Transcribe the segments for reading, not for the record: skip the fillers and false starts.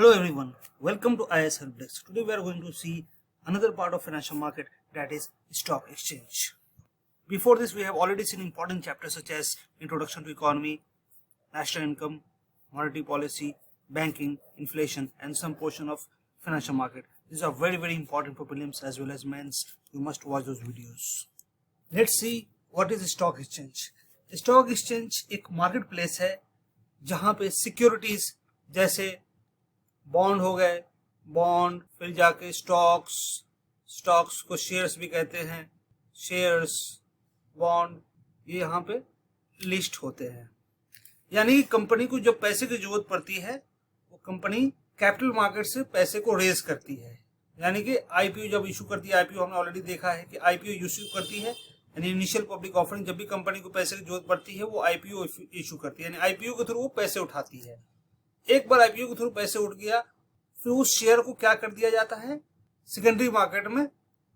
Hello everyone, welcome to IS Helpdesk. Today we are going to see another part of financial market, that is stock exchange. Before this we have already seen important chapters such as introduction to economy, national income, monetary policy, banking, inflation and some portion of financial market. These are very important for prelims as well as mains. You must watch those videos. Let's see what is stock exchange. Stock exchange एक market place है जहाँ पे securities जैसे bond हो गए, bond फिर जाके stocks को शेयर्स भी कहते हैं, शेयर्स, बॉन्ड, ये यहाँ पे लिस्ट होते हैं। यानी कि कंपनी को जब पैसे की जरूरत पड़ती है वो कंपनी कैपिटल मार्केट से पैसे को रेज करती है। यानी कि आईपीओ जब इशू करती है, आईपीओ हमने ऑलरेडी देखा है कि आईपीओ इशू करती है, यानी इनिशियल पब्लिक ऑफरिंग। जब भी कंपनी को पैसे की जरूरत पड़ती है वो आईपीओ इशू करती है, यानी आईपीओ के थ्रू वो पैसे उठाती है। एक बार आईपीओ के थ्रू पैसे उठ गया फिर उस शेयर को क्या कर दिया जाता है, सेकेंडरी मार्केट में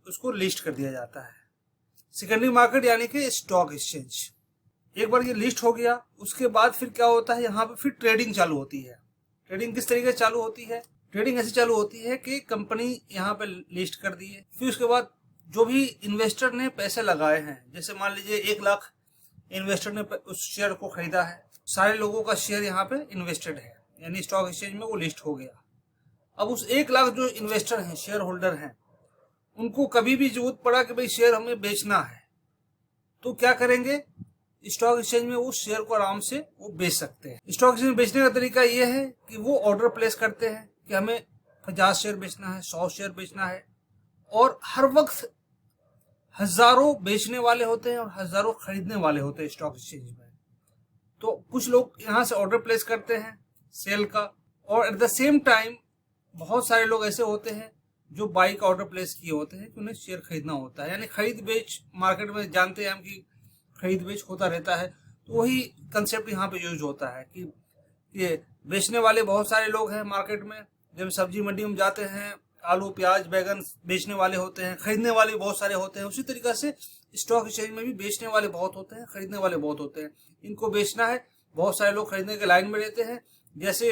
उसको लिस्ट कर दिया जाता है। सेकेंडरी मार्केट यानी कि स्टॉक एक्सचेंज। एक बार ये लिस्ट हो गया उसके बाद फिर क्या होता है, यहाँ पे फिर ट्रेडिंग चालू होती है। ट्रेडिंग किस तरीके से चालू होती है? ट्रेडिंग ऐसे चालू होती है कि कंपनी यहाँ पे लिस्ट कर दी है, फिर उसके बाद जो भी इन्वेस्टर ने पैसे लगाए हैं, जैसे मान लीजिए 1 लाख इन्वेस्टर ने उस शेयर को खरीदा है, सारे लोगों का शेयर यहाँ पे इन्वेस्टेड है, यानी स्टॉक एक्सचेंज में वो लिस्ट हो गया। अब उस 1 लाख जो इन्वेस्टर हैं, शेयर होल्डर हैं, उनको कभी भी जरूरत पड़ा कि भाई शेयर हमें बेचना है तो क्या करेंगे, स्टॉक एक्सचेंज में उस शेयर को आराम से वो बेच सकते हैं। स्टॉक एक्सचेंज में बेचने का तरीका ये है कि वो ऑर्डर प्लेस करते हैं कि हमें 50 शेयर बेचना है, 100 शेयर बेचना है, और हर वक्त हजारों बेचने वाले होते हैं और हजारों खरीदने वाले होते हैं स्टॉक एक्सचेंज में। तो कुछ लोग यहाँ से ऑर्डर प्लेस करते हैं सेल का, और एट द सेम टाइम बहुत सारे लोग ऐसे होते हैं जो बाई का ऑर्डर प्लेस किए होते हैं कि उन्हें शेयर खरीदना होता है। यानी खरीद बेच मार्केट में जानते हैं हम कि खरीद बेच होता रहता है, तो वही कंसेप्ट यहाँ पे यूज होता है कि ये बेचने वाले बहुत सारे लोग हैं मार्केट में। जब सब्जी मंडी में जाते हैं, आलू प्याज बैगन बेचने वाले होते हैं, खरीदने वाले बहुत सारे होते हैं। उसी तरीके से स्टॉक एक्सचेंज में भी बेचने वाले बहुत होते हैं, खरीदने वाले बहुत होते हैं। इनको बेचना है, बहुत सारे लोग खरीदने के लाइन में रहते हैं, जैसे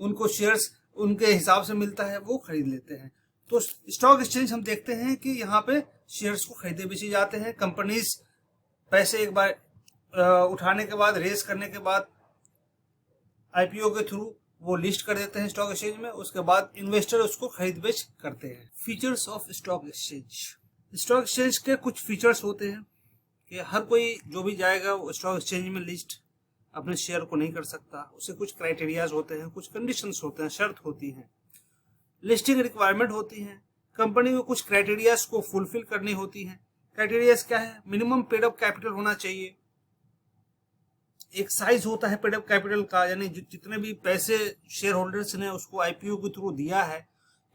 उनको शेयर्स उनके हिसाब से मिलता है वो खरीद लेते हैं। तो स्टॉक एक्सचेंज हम देखते हैं कि यहाँ पे शेयर्स को खरीदे बेचे जाते हैं। कंपनीज पैसे एक बार उठाने के बाद, रेस करने के बाद आईपीओ के थ्रू वो लिस्ट कर देते हैं स्टॉक एक्सचेंज में। उसके बाद इन्वेस्टर उसको खरीद बेच करते हैं। Features of stock exchange. Stock exchange के कुछ फीचर्स होते हैं कि हर कोई जो भी जाएगा वो स्टॉक एक्सचेंज में लिस्ट अपने शेयर को नहीं कर सकता। उसे कुछ क्राइटेरियाज होते हैं, कुछ कंडीशंस होते हैं, शर्त होती हैं, लिस्टिंग रिक्वायरमेंट होती हैं। कंपनी को कुछ क्राइटेरियाज को फुलफिल करनी होती हैं। क्राइटेरियाज क्या है? मिनिमम पेड अप कैपिटल होना चाहिए, एक साइज होता है पेड अप कैपिटल का, यानी जितने भी पैसे शेयर होल्डर्स ने उसको आईपीओ के थ्रू दिया है,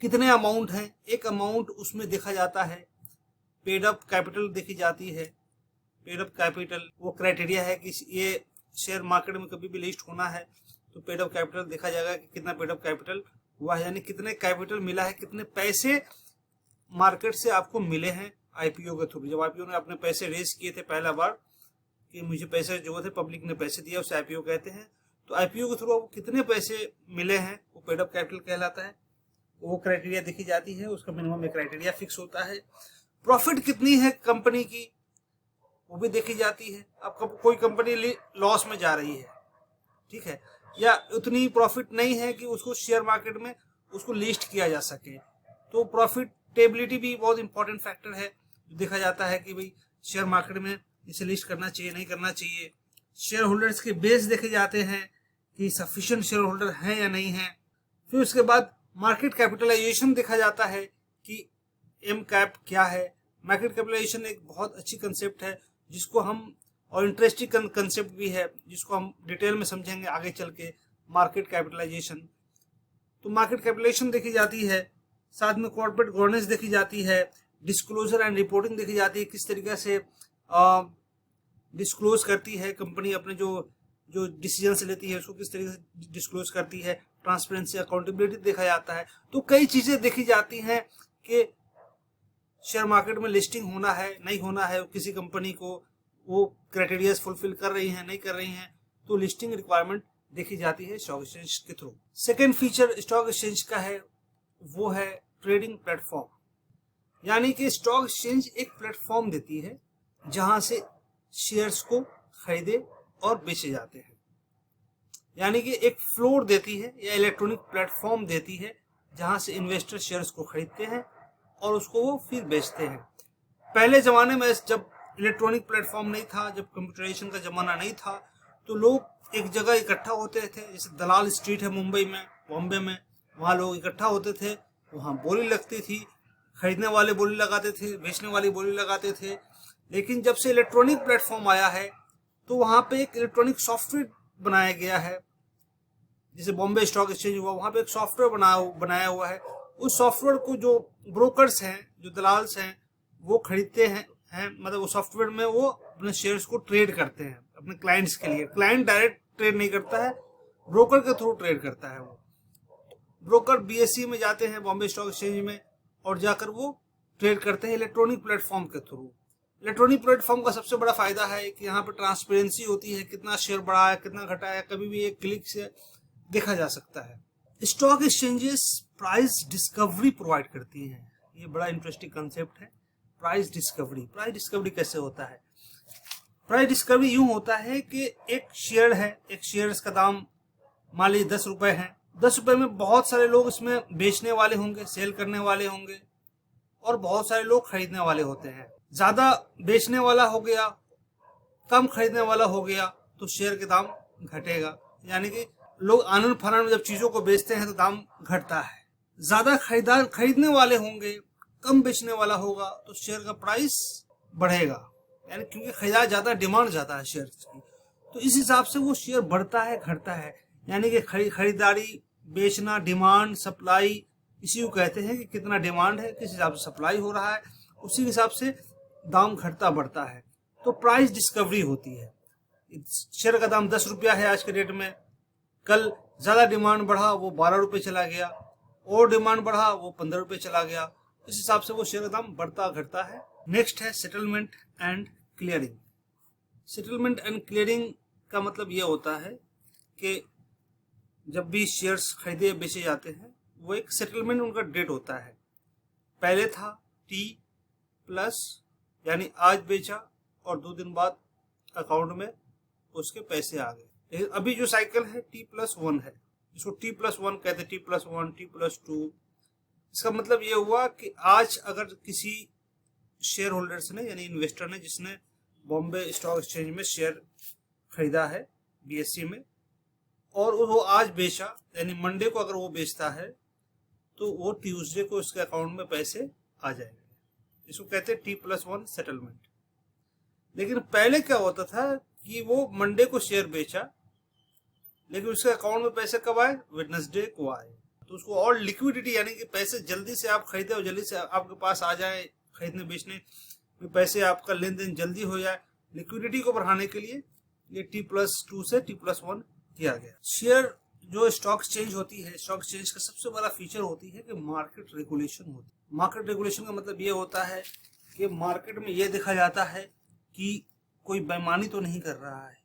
कितने अमाउंट है, एक अमाउंट उसमें देखा जाता है, पेड अप कैपिटल देखी जाती है। पेड अप कैपिटल वो क्राइटेरिया है कि ये शेयर मार्केट में कभी भी लिस्ट होना है तो पेड अप कैपिटल देखा जाएगा कि कितना पेड अप कैपिटल हुआ है, यानी कितने कैपिटल मिला है, कितने पैसे मार्केट से आपको मिले हैं आईपीओ के थ्रू। जब आईपीओ ने अपने पैसे रेज किए थे पहला बार कि मुझे पैसे जो थे, पब्लिक ने पैसे दिया, उसे आईपीओ कहते हैं। तो आईपीओ के थ्रू आपको कितने पैसे मिले हैं वो पेड अप कैपिटल कहलाता है। वो क्राइटेरिया देखी जाती है, उसका मिनिमम एक क्राइटेरिया फिक्स होता है। प्रॉफिट कितनी है कंपनी की वो भी देखी जाती है। अब कोई कंपनी लॉस में जा रही है, ठीक है, या उतनी प्रॉफिट नहीं है कि उसको शेयर मार्केट में उसको लिस्ट किया जा सके, तो प्रॉफिटेबिलिटी भी बहुत इंपॉर्टेंट फैक्टर है। देखा जाता है कि भाई शेयर मार्केट में इसे लिस्ट करना चाहिए, नहीं करना चाहिए। शेयर होल्डर्स के बेस देखे जाते हैं कि सफिशिएंट शेयर होल्डर हैं या नहीं है। फिर उसके बाद मार्केट कैपिटलाइजेशन देखा जाता है कि एम कैप क्या है। मार्केट कैपिटलाइजेशन एक बहुत अच्छी कंसेप्ट है जिसको हम, और इंटरेस्टिंग कंसेप्ट भी है जिसको हम डिटेल में समझेंगे आगे चल के, मार्केट कैपिटलाइजेशन। तो मार्केट कैपिटलाइजेशन देखी जाती है, साथ में कॉर्पोरेट गवर्नेंस देखी जाती है, डिस्क्लोजर एंड रिपोर्टिंग देखी जाती है, किस तरीके से डिस्क्लोज करती है कंपनी अपने जो डिसीजन लेती है उसको किस तरीके से डिस्क्लोज करती है, ट्रांसपेरेंसी, अकाउंटेबिलिटी देखा जाता है। तो कई चीजें देखी जाती हैं कि शेयर मार्केट में लिस्टिंग होना है, नहीं होना है, किसी कंपनी को वो क्राइटेरियाज फुलफिल कर रही हैं, नहीं कर रही हैं, तो लिस्टिंग रिक्वायरमेंट देखी जाती है स्टॉक एक्सचेंज के through. Second feature stock exchange का है वो है ट्रेडिंग प्लेटफॉर्म, यानी कि स्टॉक एक्सचेंज एक प्लेटफॉर्म देती है जहां से शेयर्स को खरीदे और बेचे जाते हैं, यानी कि एक फ्लोर देती है या इलेक्ट्रॉनिक प्लेटफॉर्म देती है जहां से इन्वेस्टर शेयर्स को खरीदते हैं और उसको वो फिर बेचते हैं। पहले जमाने में जब इलेक्ट्रॉनिक प्लेटफॉर्म नहीं था, जब कंप्यूटराइजेशन का जमाना नहीं था, तो लोग एक जगह इकट्ठा होते थे, जैसे दलाल स्ट्रीट है मुंबई में, बॉम्बे में, वहाँ लोग इकट्ठा होते थे, वहाँ बोली लगती थी, खरीदने वाले बोली लगाते थे, बेचने वाले बोली लगाते थे। लेकिन जब से इलेक्ट्रॉनिक प्लेटफॉर्म आया है तो वहाँ पे एक इलेक्ट्रॉनिक सॉफ्टवेयर बनाया गया है, जैसे बॉम्बे स्टॉक एक्सचेंज हुआ, वहाँ पे एक सॉफ्टवेयर बनाया हुआ है। उस सॉफ्टवेयर को जो ब्रोकर्स हैं, जो दलाल्स हैं, वो खरीदते हैं, मतलब वो सॉफ्टवेयर में वो अपने शेयर्स को ट्रेड करते हैं अपने क्लाइंट्स के लिए। क्लाइंट डायरेक्ट ट्रेड नहीं करता है, ब्रोकर के थ्रू ट्रेड करता है। वो ब्रोकर बीएसई में जाते हैं, बॉम्बे स्टॉक एक्सचेंज में, और जाकर वो ट्रेड करते हैं इलेक्ट्रॉनिक प्लेटफॉर्म के थ्रू। इलेक्ट्रॉनिक प्लेटफॉर्म का सबसे बड़ा फायदा है कि यहाँ पर ट्रांसपेरेंसी होती है, कितना शेयर बढ़ा है, कितना घटा है, कभी भी एक क्लिक से देखा जा सकता है। Stock exchanges price discovery provide करती हैं। ये बड़ा इंटरेस्टिंग कंसेप्ट है, प्राइस डिस्कवरी। प्राइस डिस्कवरी कैसे होता है? प्राइस डिस्कवरी यूं होता है कि एक शेयर है, एक शेयर का दाम मान लीजिए 10 रुपए है। 10 रुपए में बहुत सारे लोग इसमें बेचने वाले होंगे, सेल करने वाले होंगे, और बहुत सारे लोग खरीदने वाले होते हैं। ज्यादा बेचने वाला हो गया, कम खरीदने वाला हो गया, तो शेयर के दाम घटेगा, यानी कि लोग आनंद फानन में जब चीजों को बेचते हैं तो दाम घटता है। ज्यादा खरीदने वाले होंगे, कम बेचने वाला होगा, तो शेयर का प्राइस बढ़ेगा, यानी क्योंकि खरीदा ज्यादा, डिमांड ज्यादा है शेयर की, तो इस हिसाब से वो शेयर बढ़ता है, घटता है। यानी कि खरीदारी, बेचना, डिमांड, सप्लाई, इसी को कहते हैं कि कितना डिमांड है, किस हिसाब से सप्लाई हो रहा है, उसी हिसाब से दाम घटता बढ़ता है। तो प्राइस डिस्कवरी होती है। शेयर का दाम 10 रुपया है आज के डेट में, कल ज्यादा डिमांड बढ़ा वो 12 रुपये चला गया, और डिमांड बढ़ा वो 15 रुपये चला गया। इस हिसाब से वो शेयर का दाम बढ़ता घटता है। नेक्स्ट है settlement and clearing. Settlement and clearing का मतलब यह होता है कि जब भी शेयर्स खरीदे बेचे जाते हैं, वो एक सेटलमेंट उनका डेट होता है। पहले था T+, यानी आज बेचा और 2 दिन बाद अकाउंट में उसके पैसे आ गए। लेकिन अभी जो साइकिल है T+1 है, जिसको T+1 कहते हैं, T+1, T+2। इसका मतलब ये हुआ कि आज अगर किसी शेयर होल्डर्स ने, यानी इन्वेस्टर ने, जिसने बॉम्बे स्टॉक एक्सचेंज में शेयर खरीदा है बीएसई में, और वो आज बेचा, यानी मंडे को अगर वो बेचता है तो वो ट्यूसडे को उसके अकाउंट में पैसे आ जाएंगे। इसको कहते हैं T+1 सेटलमेंट। लेकिन पहले क्या होता था कि वो मंडे को शेयर बेचा, लेकिन उसके अकाउंट में पैसे कब आए? वेडनेसडे को आए। तो उसको और लिक्विडिटी, यानी कि पैसे जल्दी से आप खरीदे और जल्दी से आपके पास आ जाए, खरीदने बेचने में पैसे, आपका लेन देन जल्दी हो जाए, लिक्विडिटी को बढ़ाने के लिए ये T+2 से T+1 किया गया। शेयर जो स्टॉक एक्सचेंज होती है, स्टॉक एक्सचेंज का सबसे बड़ा फीचर होती है कि मार्केट रेगुलेशन होती है। मार्केट रेगुलेशन का मतलब ये होता है कि मार्केट में ये देखा जाता है कि कोई बेईमानी तो नहीं कर रहा है,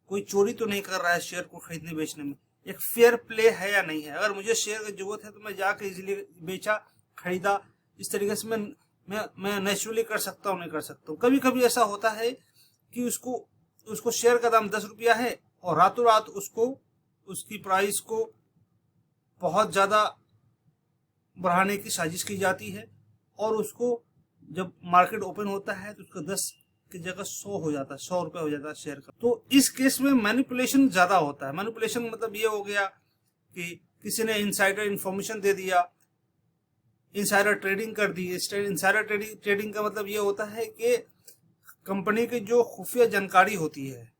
कोई चोरी तो नहीं कर रहा है शेयर को खरीदने बेचने में, एक फेयर प्ले है या नहीं है। अगर मुझे शेयर की जरूरत है तो मैं जाकर इजीली बेचा, खरीदा, इस तरीके से मैं नेचुरली कर सकता हूँ, नहीं कर सकता हूँ। कभी कभी ऐसा होता है कि उसको शेयर का दाम 10 रुपया है और रातों रात उसकी प्राइस को बहुत ज्यादा बढ़ाने की साजिश की जाती है, और उसको जब मार्केट ओपन होता है तो उसका 10 की जगह 100 हो जाता है, 100 रुपये हो जाता है शेयर का। तो इस केस में मैनिपुलेशन ज्यादा होता है। मैनिपुलेशन मतलब ये हो गया कि किसी ने इनसाइडर इंफॉर्मेशन दे दिया, इनसाइडर ट्रेडिंग कर दी। इनसाइडर ट्रेडिंग का मतलब ये होता है कि कंपनी की जो खुफिया जानकारी होती है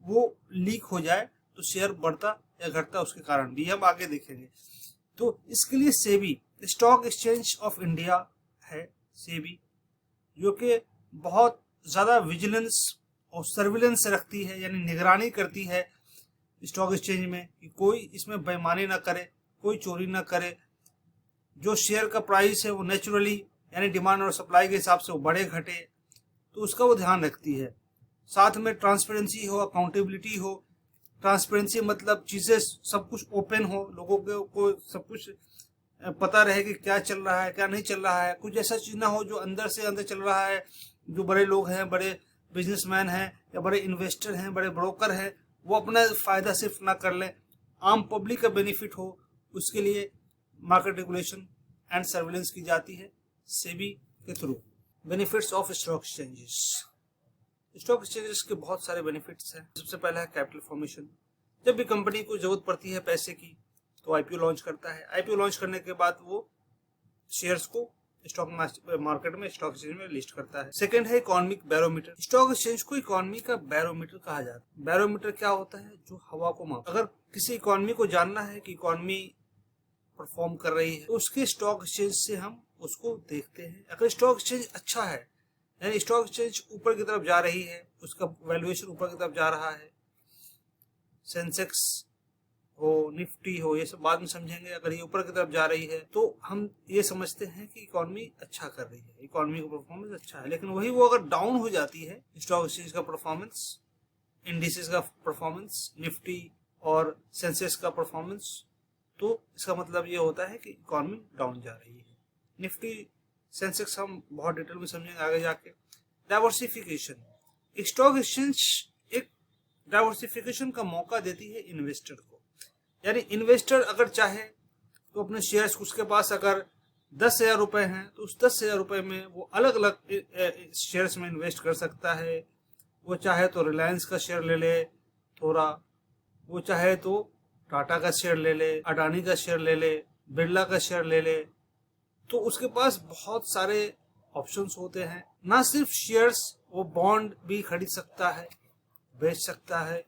वो लीक हो जाए तो शेयर बढ़ता या घटता, उसके कारण भी हम आगे देखेंगे। तो इसके लिए SEBI, stock exchange of India है सेबी, जो कि बहुत ज्यादा विजिलेंस और सर्विलेंस रखती है, यानी निगरानी करती है स्टॉक एक्सचेंज में कि कोई इसमें बेईमानी ना करे, कोई चोरी ना करे। जो शेयर का प्राइस है वो नेचुरली, यानी डिमांड और सप्लाई के हिसाब से वो बढ़े घटे, तो उसका वो ध्यान रखती है। साथ में ट्रांसपेरेंसी हो, अकाउंटेबिलिटी हो, ट्रांसपेरेंसी मतलब चीजें सब कुछ ओपन हो, लोगों को सब कुछ पता रहे कि क्या चल रहा है क्या नहीं चल रहा है। कुछ ऐसा चीज ना हो जो अंदर से अंदर चल रहा है, जो बड़े लोग हैं, बड़े बिजनेसमैन हैं या बड़े इन्वेस्टर हैं, बड़े ब्रोकर हैं, वो अपना फायदा सिर्फ ना कर लें, आम पब्लिक का बेनिफिट हो, उसके लिए मार्केट रेगुलेशन एंड सर्विलेंस की जाती है सेबी के through. Benefits of stock exchanges. Stock exchanges के बहुत सारे बेनिफिट्स हैं। सबसे पहला है कैपिटल फॉर्मेशन। जब भी कंपनी को जरूरत पड़ती है पैसे की तो आईपीओ लॉन्च करता है। आईपीओ लॉन्च करने के बाद वो शेयर्स को स्टॉक मार्केट में, स्टॉक एक्सचेंज में लिस्ट करता है। सेकंड है इकोनॉमिक बैरोमीटर। स्टॉक एक्सचेंज को इकोनॉमी का बैरोमीटर कहा जाता है। बैरोमीटर क्या होता है? जो हवा को माप। अगर किसी इकोनॉमी को जानना है कि इकोनॉमी परफॉर्म कर रही है तो उसके स्टॉक एक्सचेंज से हम उसको देखते हैं। अगर स्टॉक एक्सचेंज अच्छा है, यानी स्टॉक एक्सचेंज ऊपर की तरफ जा रही है, उसका वैल्यूएशन ऊपर की तरफ जा रहा है, सेंसेक्स हो, निफ्टी हो, ये सब बाद में समझेंगे। अगर ये ऊपर की तरफ जा रही है तो हम ये समझते हैं कि इकोनॉमी अच्छा कर रही है, इकोनॉमी का परफॉर्मेंस अच्छा है। लेकिन वही वो अगर डाउन हो जाती है, स्टॉक एक्सचेंज का परफॉर्मेंस, इंडिसेस का परफॉर्मेंस, निफ्टी और सेंसेक्स का परफॉर्मेंस, तो इसका मतलब ये होता है कि इकोनॉमी डाउन जा रही है। निफ्टी सेंसेक्स हम बहुत डिटेल में समझेंगे आगे जाके। डाइवर्सिफिकेशन। स्टॉक एक्सचेंज एक डाइवर्सिफिकेशन का मौका देती है इन्वेस्टर को। यानी इन्वेस्टर अगर चाहे तो अपने शेयर्स, उसके पास अगर 10,000 रुपए हैं तो उस 10,000 रुपए में वो अलग अलग शेयर्स में इन्वेस्ट कर सकता है। वो चाहे तो रिलायंस का शेयर ले ले थोड़ा, वो चाहे तो टाटा का शेयर ले ले, अडानी का शेयर ले ले, बिरला का शेयर ले ले। तो उसके पास बहुत सारे ऑप्शंस होते हैं। ना सिर्फ शेयर्स, वो बॉन्ड भी खरीद सकता है, बेच सकता है।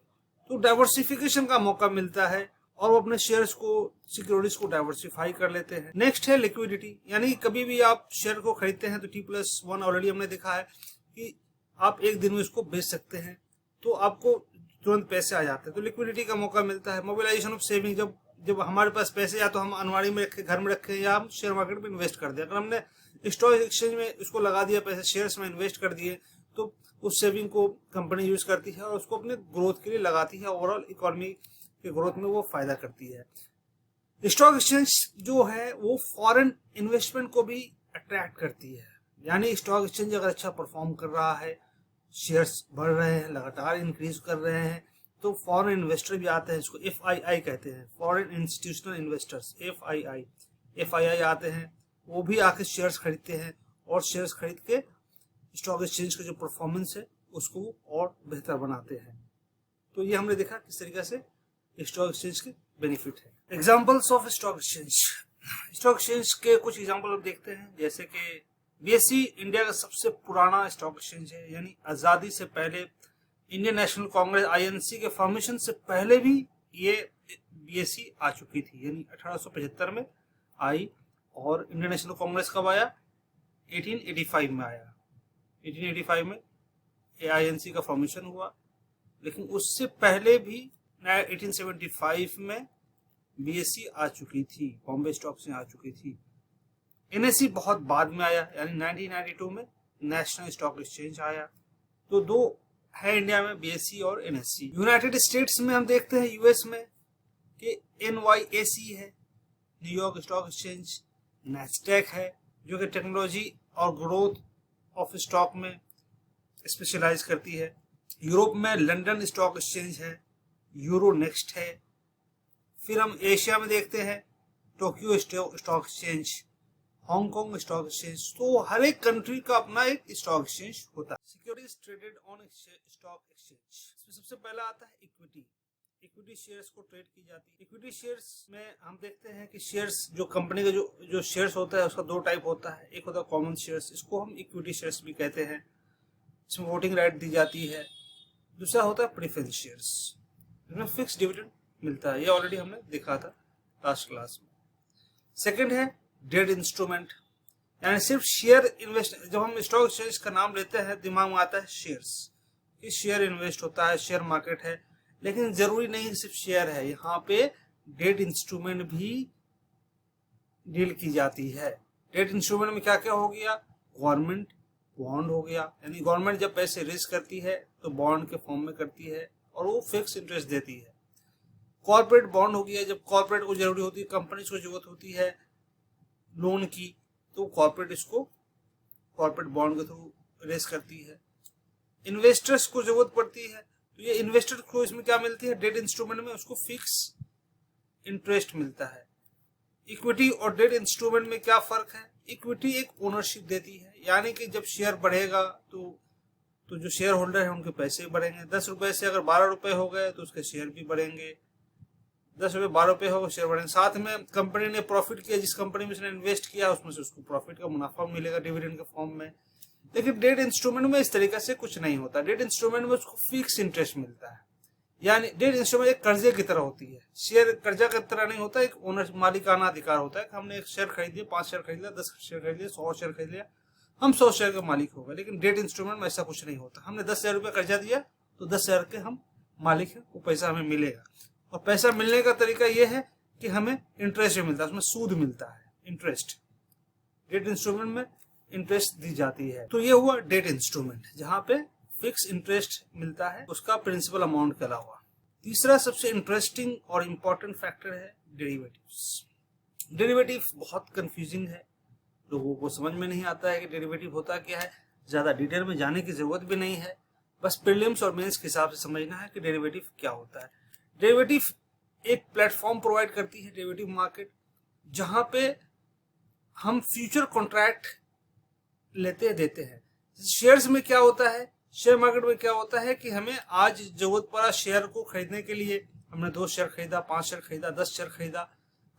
तो डाइवर्सिफिकेशन का मौका मिलता है और वो अपने शेयर्स को, सिक्योरिटीज को डाइवर्सिफाई कर लेते हैं। नेक्स्ट है लिक्विडिटी। यानी कभी भी आप शेयर को खरीदते हैं तो T+1 ऑलरेडी हमने देखा है कि आप एक दिन में उसको बेच सकते हैं, तो आपको तुरंत पैसे आ जाते हैं, तो लिक्विडिटी का मौका मिलता है। Mobilisation of saving. जब हमारे पास पैसे या तो हम अनवाड़ी में रखे, घर में रखे, या हम शेयर मार्केट में इन्वेस्ट कर दें। अगर हमने स्टॉक एक्सचेंज में उसको लगा दिया, पैसे शेयर्स में इन्वेस्ट कर दिए, तो उस सेविंग को कंपनी यूज करती है और उसको अपने ग्रोथ के लिए लगाती है। ओवरऑल इकोनॉमी के ग्रोथ में वो फायदा करती है। स्टॉक एक्सचेंज जो है वो फॉरेन इन्वेस्टमेंट को भी अट्रैक्ट करती है। यानी स्टॉक एक्सचेंज अगर अच्छा परफॉर्म कर रहा है, शेयर्स बढ़ रहे हैं, लगातार इंक्रीज कर रहे हैं, तो फॉरेन इन्वेस्टर भी आते हैं। इसको FII कहते हैं, फॉरेन इंस्टीट्यूशनल इन्वेस्टर्स, FII आते हैं। वो भी आके शेयर्स खरीदते हैं और शेयर्स खरीद के स्टॉक एक्सचेंज का जो परफॉर्मेंस है उसको और बेहतर बनाते हैं। तो ये हमने देखा किस तरीके से स्टॉक एक्सचेंज के बेनिफिट है। Examples of stock exchange. Stock exchange के कुछ एग्जांपल हम देखते हैं, जैसे कि BSE इंडिया का सबसे पुराना स्टॉक एक्सचेंज है। यानी आजादी से पहले, इंडियन नेशनल कांग्रेस INC के फॉर्मेशन से पहले भी ये BSE आ चुकी थी। यानी 1875 में आई और इंडियन नेशनल कांग्रेस कब आया? 1885 में आया। 1885 में INC का फॉर्मेशन हुआ। लेकिन उससे पहले भी 1875 में BSE आ चुकी थी, बॉम्बे स्टॉक एक्सचेंज आ चुकी थी। NSE बहुत बाद में आया, यानी 1992 में नेशनल स्टॉक एक्सचेंज आया। तो दो है इंडिया में, BSE और NSE। यूनाइटेड स्टेट्स में हम देखते हैं, US में, कि NYSE है, न्यूयॉर्क स्टॉक एक्सचेंज। नैस्डैक है जो कि टेक्नोलॉजी और ग्रोथ ऑफ स्टॉक में स्पेशलाइज करती है। यूरोप में लंदन स्टॉक एक्सचेंज है, यूरोनेक्स्ट है। फिर हम एशिया में देखते हैं Tokyo stock exchange, Hong Kong stock exchange. तो हर एक कंट्री का अपना एक स्टॉक एक्सचेंज होता है। Securities traded on stock exchange. इसमें सबसे पहला आता है इक्विटी। इक्विटी शेयर्स को ट्रेड की जाती है। इक्विटी शेयर्स में हम देखते हैं कि शेयर्स, जो कंपनी का जो शेयर्स होता है उसका दो टाइप होता है। एक होता है कॉमन शेयर्स, इसको हम इक्विटी शेयर्स भी कहते हैं, इसमें वोटिंग राइट दी जाती है। दूसरा होता है प्रेफरेंस शेयर्स, इसमें फिक्स डिविडेंड मिलता है। ये ऑलरेडी हमने देखा था लास्ट क्लास में। सेकंड है डेट इंस्ट्रूमेंट, यानी सिर्फ शेयर इन्वेस्ट। जब हम स्टॉक एक्सचेंज का नाम लेते हैं दिमाग में आता है शेयर्स, कि शेयर इन्वेस्ट होता है, शेयर मार्केट है। लेकिन जरूरी नहीं सिर्फ शेयर है, यहाँ पे डेट इंस्ट्रूमेंट भी डील की जाती है। डेट इंस्ट्रूमेंट में क्या क्या हो गया? गवर्नमेंट बॉन्ड हो गया, यानी गवर्नमेंट जब पैसे रेज करती है तो बॉन्ड के फॉर्म में करती है और वो फिक्स इंटरेस्ट देती है। कॉर्पोरेट बॉन्ड हो गया, जब कॉर्पोरेट को जरूरी होती है, कंपनी को जरूरत होती है लोन की, तो कॉर्पोरेट इसको कॉर्पोरेट बॉन्ड के थ्रू रेस करती है। इन्वेस्टर्स को जरूरत पड़ती है, तो ये इन्वेस्टर को इसमें क्या मिलती है, डेट इंस्ट्रूमेंट में उसको फिक्स इंटरेस्ट मिलता है। इक्विटी और डेट इंस्ट्रूमेंट में क्या फर्क है, इक्विटी एक ओनरशिप देती है, यानी कि जब शेयर बढ़ेगा तो जो शेयर होल्डर है उनके पैसे बढ़ेंगे। 10 रुपए से अगर 12 रुपए हो गए तो उसके शेयर भी बढ़ेंगे, 10 रुपए 12 रुपए हो शेयर बढ़ेंगे। साथ में कंपनी ने प्रॉफिट किया, जिस कंपनी में उसने इन्वेस्ट किया उसमें से उसको प्रॉफिट का मुनाफा मिलेगा डिविडेंड के फॉर्म में। लेकिन डेट इंस्ट्रूमेंट में इस तरीके से कुछ नहीं होता। डेट इंस्ट्रूमेंट में उसको फिक्स इंटरेस्ट मिलता है, यानी डेट इंस्ट्रूमेंट एक कर्जे की तरह होती है, शेयर कर्जा की तरह नहीं होता, एक ओनर मालिकाना अधिकार होता है। हमने एक शेयर खरीद लिया, 5 शेयर खरीद लिया, 10 शेयर खरीद लिया, 100 शेयर खरीद लिया, हम 100 शेयर के मालिक हो गए। लेकिन डेट इंस्ट्रूमेंट में ऐसा कुछ नहीं होता। हमने 10,000 रुपये कर्जा दिया तो 10,000 के हम मालिक हैं, वो पैसा हमें मिलेगा। और पैसा मिलने का तरीका ये है कि हमें इंटरेस्ट मिलता है, उसमें सूद मिलता है, इंटरेस्ट। डेट इंस्ट्रूमेंट में इंटरेस्ट दी जाती है। तो ये हुआ डेट इंस्ट्रूमेंट, जहां पे फिक्स इंटरेस्ट मिलता है उसका प्रिंसिपल अमाउंट के अलावा। तीसरा सबसे इंटरेस्टिंग और इम्पोर्टेंट फैक्टर है डेरिवेटिव्स। डेरिवेटिव बहुत कंफ्यूजिंग है, लोगों को समझ में नहीं आता है कि डेरिवेटिव होता क्या है। ज्यादा डिटेल में जाने की जरूरत भी नहीं है, बस प्रीलिम्स और मेंस के हिसाब से समझना है कि डेरिवेटिव क्या होता है। डेरिवेटिव एक प्लेटफॉर्म प्रोवाइड करती है डेरिवेटिव मार्केट, जहां पे हम फ्यूचर कॉन्ट्रैक्ट लेते देते हैं। शेयर्स में क्या होता है, शेयर मार्केट में क्या होता है कि हमें आज जरूरत पड़ा शेयर को खरीदने के लिए, हमने 2 शेयर खरीदा, 5 शेयर खरीदा, 10 शेयर खरीदा।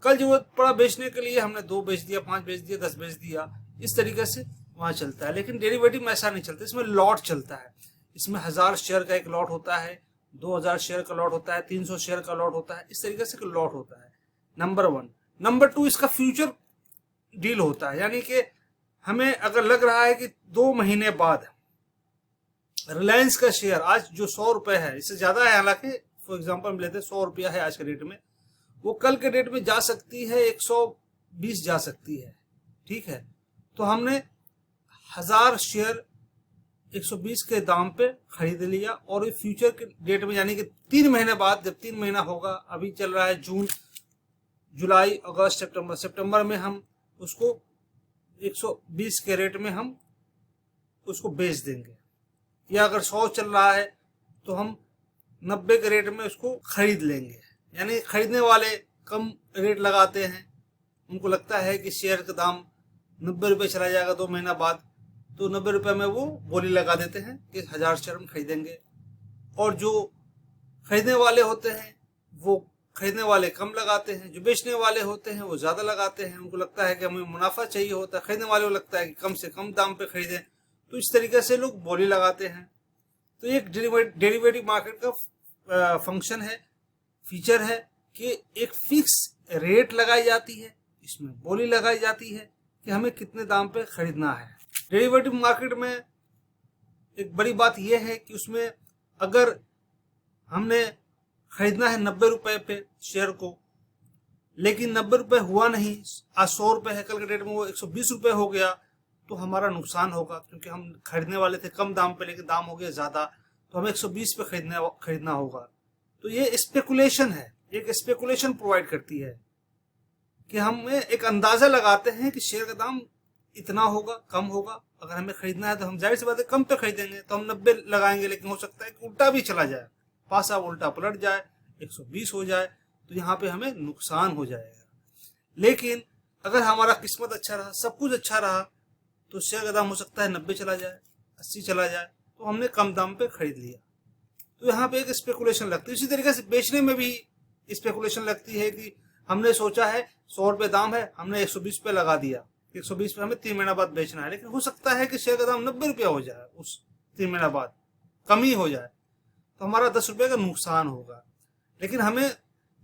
कल जरूरत पड़ा बेचने के लिए, हमने 2 बेच दिया, 5 बेच दिया, 10 बेच दिया। इस तरीके से वहां चलता है। लेकिन डेरिवेटिव में ऐसा नहीं चलता, इसमें लॉट चलता है। इसमें 1000 शेयर का एक लॉट होता है, 2000 शेयर का लॉट होता है, 300 शेयर का लॉट होता है, इस तरीके से लॉट होता है। नंबर 1। नंबर 2, इसका फ्यूचर डील होता है, यानी कि हमें अगर लग रहा है कि 2 महीने बाद रिलायंस का शेयर आज जो 100 रुपए है, इससे ज्यादा है हालांकि, फॉर एग्जांपल हम लेते हैं 100 रुपया है आज के डेट में, वो कल के डेट में जा सकती है 120 जा सकती है, ठीक है। तो हमने 1000 शेयर 120 के दाम पे खरीद लिया, और ये फ्यूचर के डेट में यानी कि 3 महीने बाद, जब 3 महीना होगा, अभी चल रहा है जून, जुलाई, अगस्त, सितंबर में हम उसको 120 के रेट में हम उसको बेच देंगे। या अगर 100 चल रहा है तो हम 90 के रेट में उसको खरीद लेंगे। यानी खरीदने वाले कम रेट लगाते हैं, उनको लगता है कि शेयर का दाम 90 रुपये चला जाएगा 2 महीना बाद, तो 90 रुपये में वो बोली लगा देते हैं कि 1000 शेयर हम खरीदेंगे। और जो खरीदने वाले होते हैं वो खरीदने वाले कम लगाते हैं, जो बेचने वाले होते हैं वो ज्यादा लगाते हैं। उनको लगता है कि हमें मुनाफा चाहिए होता है, खरीदने वाले को लगता है कि कम से कम दाम पे खरीदें। तो इस तरीके से लोग बोली लगाते हैं। तो एक डेरिवेटिव मार्केट का फंक्शन है, फीचर है कि एक फिक्स रेट लगाई जाती है, इसमें बोली लगाई जाती है कि हमें कितने दाम पे खरीदना है। डेरिवेटिव मार्केट में एक बड़ी बात यह है कि उसमें अगर हमने खरीदना है 90 रुपए पे शेयर को, लेकिन 90 रुपए हुआ नहीं, आज 100 रुपए है, कल के डेट में वो 120 रुपए हो गया, तो हमारा नुकसान होगा, क्योंकि हम खरीदने वाले थे कम दाम पे लेकिन दाम हो गया ज्यादा, तो हमें 120 पे खरीदना होगा। तो ये स्पेकुलेशन है, एक स्पेकुलेशन प्रोवाइड करती है कि हम एक अंदाजा लगाते हैं कि शेयर का दाम इतना होगा, कम होगा। अगर हमें खरीदना है तो हम जाहिर सी बात है कम पे खरीदेंगे, तो हम 90 लगाएंगे, लेकिन हो सकता है कि उल्टा भी चला जाए, पासा उल्टा पलट जाए, 120 हो जाए, तो यहाँ पे हमें नुकसान हो जाएगा। लेकिन अगर हमारा किस्मत अच्छा रहा, सब कुछ अच्छा रहा, तो शेयर का दाम हो सकता है 90 चला जाए, 80 चला जाए, तो हमने कम दाम पे खरीद लिया। तो यहाँ पे एक स्पेकुलेशन लगती है। इसी तरीके से बेचने में भी स्पेकुलेशन लगती है कि हमने सोचा है 100 रुपये दाम है, हमने 120 पे लगा दिया, 120 पे हमें 3 महीना बाद बेचना है, लेकिन हो सकता है कि शेयर का दाम 90 रुपया हो जाए, उस 3 महीना बाद कम ही हो जाए, तो हमारा 10 रुपये का नुकसान होगा। लेकिन हमें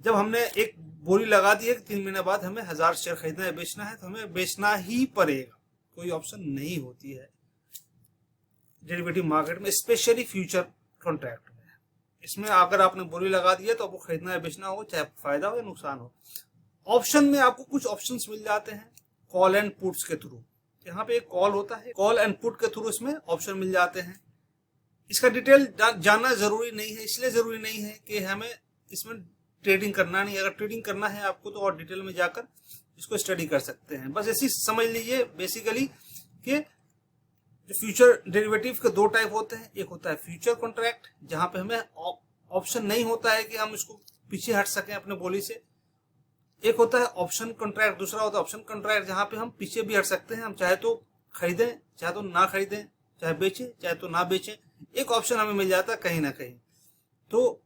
जब हमने एक बोली लगा दी है कि 3 महीने बाद हमें 1000 शेयर खरीदना है, बेचना है, तो हमें बेचना ही पड़ेगा, कोई ऑप्शन नहीं होती है डेरिवेटिव मार्केट में, स्पेशली फ्यूचर कॉन्ट्रैक्ट में। इसमें अगर आपने बोली लगा दी है तो आपको खरीदना है, बेचना हो, चाहे फायदा हो या नुकसान हो। ऑप्शन में आपको कुछ ऑप्शंस मिल जाते हैं कॉल एंड पुट्स के थ्रू। यहाँ पे एक कॉल होता है, कॉल एंड पुट के थ्रू इसमें ऑप्शन मिल जाते हैं। इसका डिटेल जानना जरूरी नहीं है, इसलिए जरूरी नहीं है कि हमें इसमें ट्रेडिंग करना नहीं। अगर ट्रेडिंग करना है आपको तो और डिटेल में जाकर इसको स्टडी कर सकते हैं। बस ऐसी समझ लीजिए बेसिकली कि जो फ्यूचर डेरिवेटिव के दो टाइप होते हैं। एक होता है फ्यूचर कॉन्ट्रैक्ट, जहां पे हमें ऑप्शन नहीं होता है कि हम इसको पीछे हट सकें अपने बोली से। एक होता है ऑप्शन कॉन्ट्रैक्ट, दूसरा होता है ऑप्शन कॉन्ट्रैक्ट, जहां पे हम पीछे भी हट सकते हैं। हम चाहे तो खरीदें, चाहे तो ना खरीदें, चाहे बेचें, चाहे तो ना बेचें, एक ऑप्शन हमें मिल जाता है कहीं ना कहीं। तो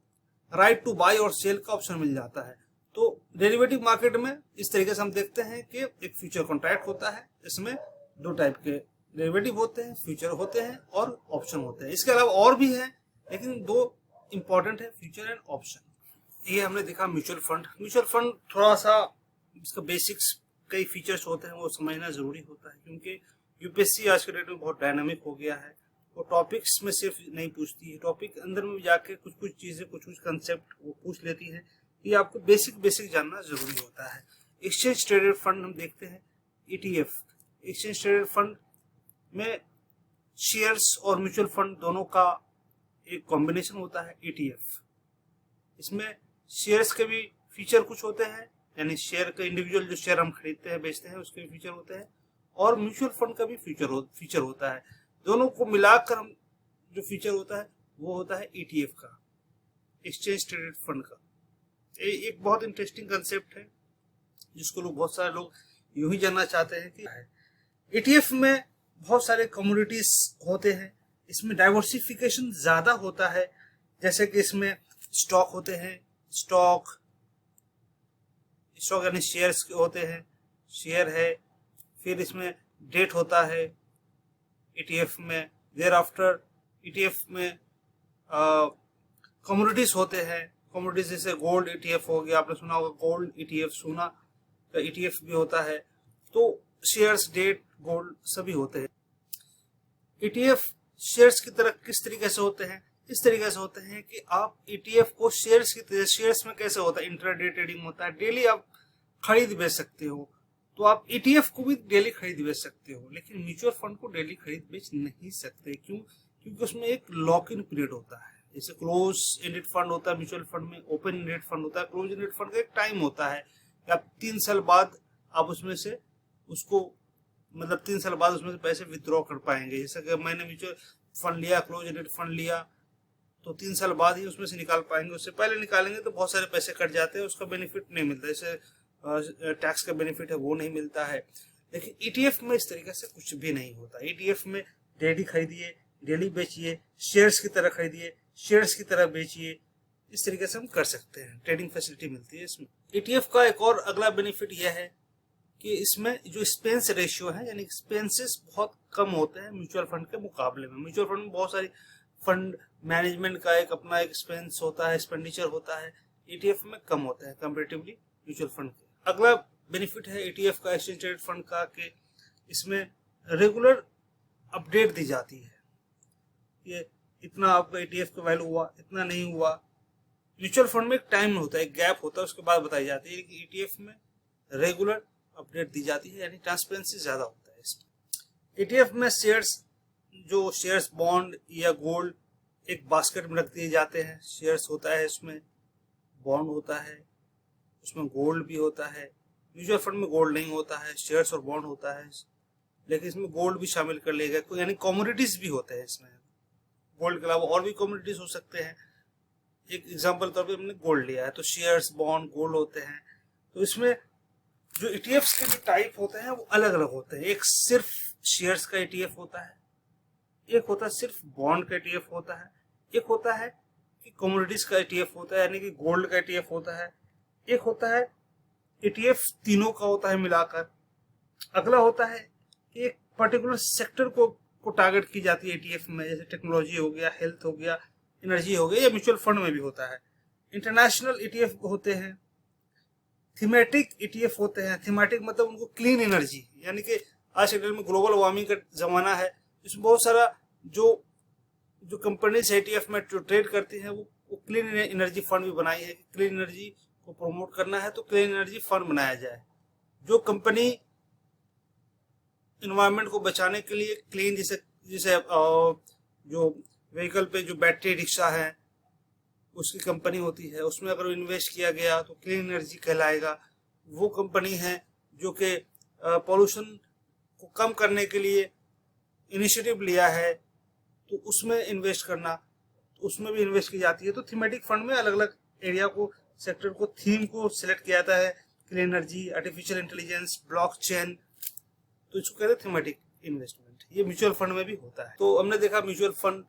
राइट टू बाय और सेल का ऑप्शन मिल जाता है। तो डेरिवेटिव मार्केट में इस तरीके से हम देखते हैं कि एक फ्यूचर कॉन्ट्रैक्ट होता है, इसमें दो टाइप के डेरिवेटिव होते हैं, फ्यूचर होते हैं और ऑप्शन होते हैं। इसके अलावा और भी है, लेकिन दो इंपॉर्टेंट है, फ्यूचर एंड ऑप्शन। ये हमने देखा म्यूचुअल फंड। म्यूचुअल फंड थोड़ा सा इसका बेसिक्स कई फीचर्स होते हैं वो समझना जरूरी होता है, क्योंकि यूपीएससी आज के डेट में बहुत डायनामिक हो गया है। वो टॉपिक्स में सिर्फ नहीं पूछती है, टॉपिक अंदर में जाके कुछ कुछ चीजें, कुछ कुछ कंसेप्ट वो पूछ लेती है। ये आपको बेसिक जानना जरूरी होता है। एक्सचेंज ट्रेडेड फंड हम देखते हैं, ETF। एक्सचेंज ट्रेडेड फंड में शेयर्स और म्यूचुअल फंड दोनों का एक कॉम्बिनेशन होता है, ETF। इसमें शेयर्स के भी फीचर कुछ होते हैं, यानी शेयर का इंडिविजुअल जो शेयर हम खरीदते हैं बेचते हैं उसके भी फीचर होते हैं, और म्यूचुअल फंड का भी फीचर होता है। दोनों को मिलाकर हम जो फीचर होता है वो होता है ETF का, एक्सचेंज ट्रेडेड फंड का। एक बहुत इंटरेस्टिंग कंसेप्ट है जिसको बहुत सारे लोग यूं ही जानना चाहते हैं कि ETF में बहुत सारे कमोडिटीज होते हैं, इसमें डाइवर्सिफिकेशन ज्यादा होता है। जैसे कि इसमें स्टॉक होते हैं, स्टॉक यानी शेयर्स होते हैं, शेयर है। फिर इसमें डेट होता है ETF में। देयर आफ्टर ETF में कमोडिटीज होते हैं, कमोडिटीज जैसे गोल्ड ETF हो गया, आपने सुना होगा गोल्ड ETF, सोना का ETF भी होता है। तो शेयर्स, डेट, गोल्ड सभी होते हैं। ETF शेयर्स की तरह किस तरीके से होते हैं? इस तरीके से होते हैं कि आप ETF को शेयर्स की तरह, शेयर्स में कैसे होता है, इंट्राडे ट्रेडिंग होता है, डेली आप खरीद बेच सकते हो। तो आप ETF को भी डेली खरीद बेच सकते हो, लेकिन म्यूचुअल फंड को डेली खरीद बेच नहीं सकते। क्यों? क्योंकि उसमें एक लॉक इन पीरियड होता है। जैसे क्लोज एंडेड फंड होता है म्यूचुअल फंड में, ओपन एंडेड फंड होता है। क्लोज एंडेड फंड का एक टाइम होता है कि आप 3 साल बाद आप उसमें से उसको, मतलब 3 साल बाद उसमें से पैसे विथड्रॉ कर पाएंगे। जैसे कि मैंने म्यूचुअल फंड लिया, क्लोज एंडेड फंड लिया, तो 3 साल बाद ही उसमें से निकाल पाएंगे। उससे पहले निकालेंगे तो बहुत सारे पैसे कट जाते हैं, उसका बेनिफिट नहीं मिलता। जैसे टैक्स का बेनिफिट है वो नहीं मिलता है। लेकिन ETF में इस तरीके से कुछ भी नहीं होता। ETF में डेली खरीदिए, डेली बेचिए, शेयर्स की तरह खरीदिए, शेयर्स की तरह बेचिए, इस तरीके से हम कर सकते हैं। ट्रेडिंग फैसिलिटी मिलती है इसमें। ETF का एक और अगला बेनिफिट यह है कि इसमें जो एक्सपेंस रेशियो है, यानी एक्सपेंसेस बहुत कम होते हैं म्यूचुअल फंड के मुकाबले में। म्यूचुअल फंड में बहुत सारी फंड मैनेजमेंट का एक अपना एक्सपेंस होता है, एक्सपेंडिचर होता है। ETF में कम होता है कंपैरेटिवली म्यूचुअल फंड के। अगला बेनिफिट है ETF का, एक्सचेंज ट्रेडेड फंड का, कि इसमें रेगुलर अपडेट दी जाती है। ये इतना आपका ETF का वैल्यू हुआ, इतना नहीं हुआ। म्यूचुअल फंड में एक टाइम होता है, एक गैप होता है, उसके बाद बताई जाती है। कि ETF में रेगुलर अपडेट दी जाती है, यानी ट्रांसपेरेंसी ज्यादा होता है इसमें। ETF में शेयर्स, जो शेयर्स, बॉन्ड या गोल्ड एक बास्केट में रख दिए जाते हैं। शेयर्स होता है, इसमें बॉन्ड होता है, उसमें गोल्ड भी होता है। म्यूचुअल फंड में गोल्ड नहीं होता है, शेयर्स और बॉन्ड होता है, लेकिन इसमें गोल्ड भी शामिल कर लिया गया। यानी कमोडिटीज भी होते हैं इसमें। गोल्ड के अलावा और भी कमोडिटीज हो सकते हैं। एक एग्जांपल तौर पे हमने गोल्ड लिया है, तो शेयर्स, बॉन्ड, गोल्ड होते हैं। तो इसमें जो ETFs के जो टाइप होते हैं वो अलग अलग होते हैं। एक सिर्फ शेयर्स का ETF होता है, एक होता है सिर्फ बॉन्ड का ETF होता है, एक होता है कि कमोडिटीज का ETF होता है, यानी कि गोल्ड का ETF होता है, एक होता है ETF तीनों का होता है मिलाकर। अगला होता है कि एक पर्टिकुलर सेक्टर को टारगेट की जाती है ETF में, जैसे टेक्नोलॉजी हो गया, हेल्थ हो गया, एनर्जी हो गया, या म्यूचुअल फंड में भी होता है। इंटरनेशनल ETF होते हैं, थीमेटिक ETF होते हैं। थीमेटिक मतलब उनको क्लीन एनर्जी, यानी कि आज के डेट में ग्लोबल वार्मिंग का जमाना है, इसमें बहुत सारा जो कंपनीज ETF में ट्रेड करती हैं वो क्लीन एनर्जी फंड भी बनाई है। क्लीन एनर्जी को प्रमोट करना है तो क्लीन एनर्जी फंड बनाया जाए। जो कंपनी इन्वायरमेंट को बचाने के लिए क्लीन, जैसे जो व्हीकल पे जो बैटरी रिक्शा है उसकी कंपनी होती है, उसमें अगर इन्वेस्ट किया गया तो क्लीन एनर्जी कहलाएगा। वो कंपनी है जो कि पॉल्यूशन को कम करने के लिए इनिशिएटिव लिया है, तो उसमें इन्वेस्ट करना, तो उसमें भी इन्वेस्ट की जाती है। तो थीमेटिक फंड में अलग अलग एरिया को, सेक्टर को, थीम को सिलेक्ट किया जाता है, clean energy, artificial intelligence, blockchain, तो इसको कहते हैं थीमेटिक इन्वेस्टमेंट। ये म्यूचुअल फंड में भी होता है। तो हमने देखा म्यूचुअल फंड,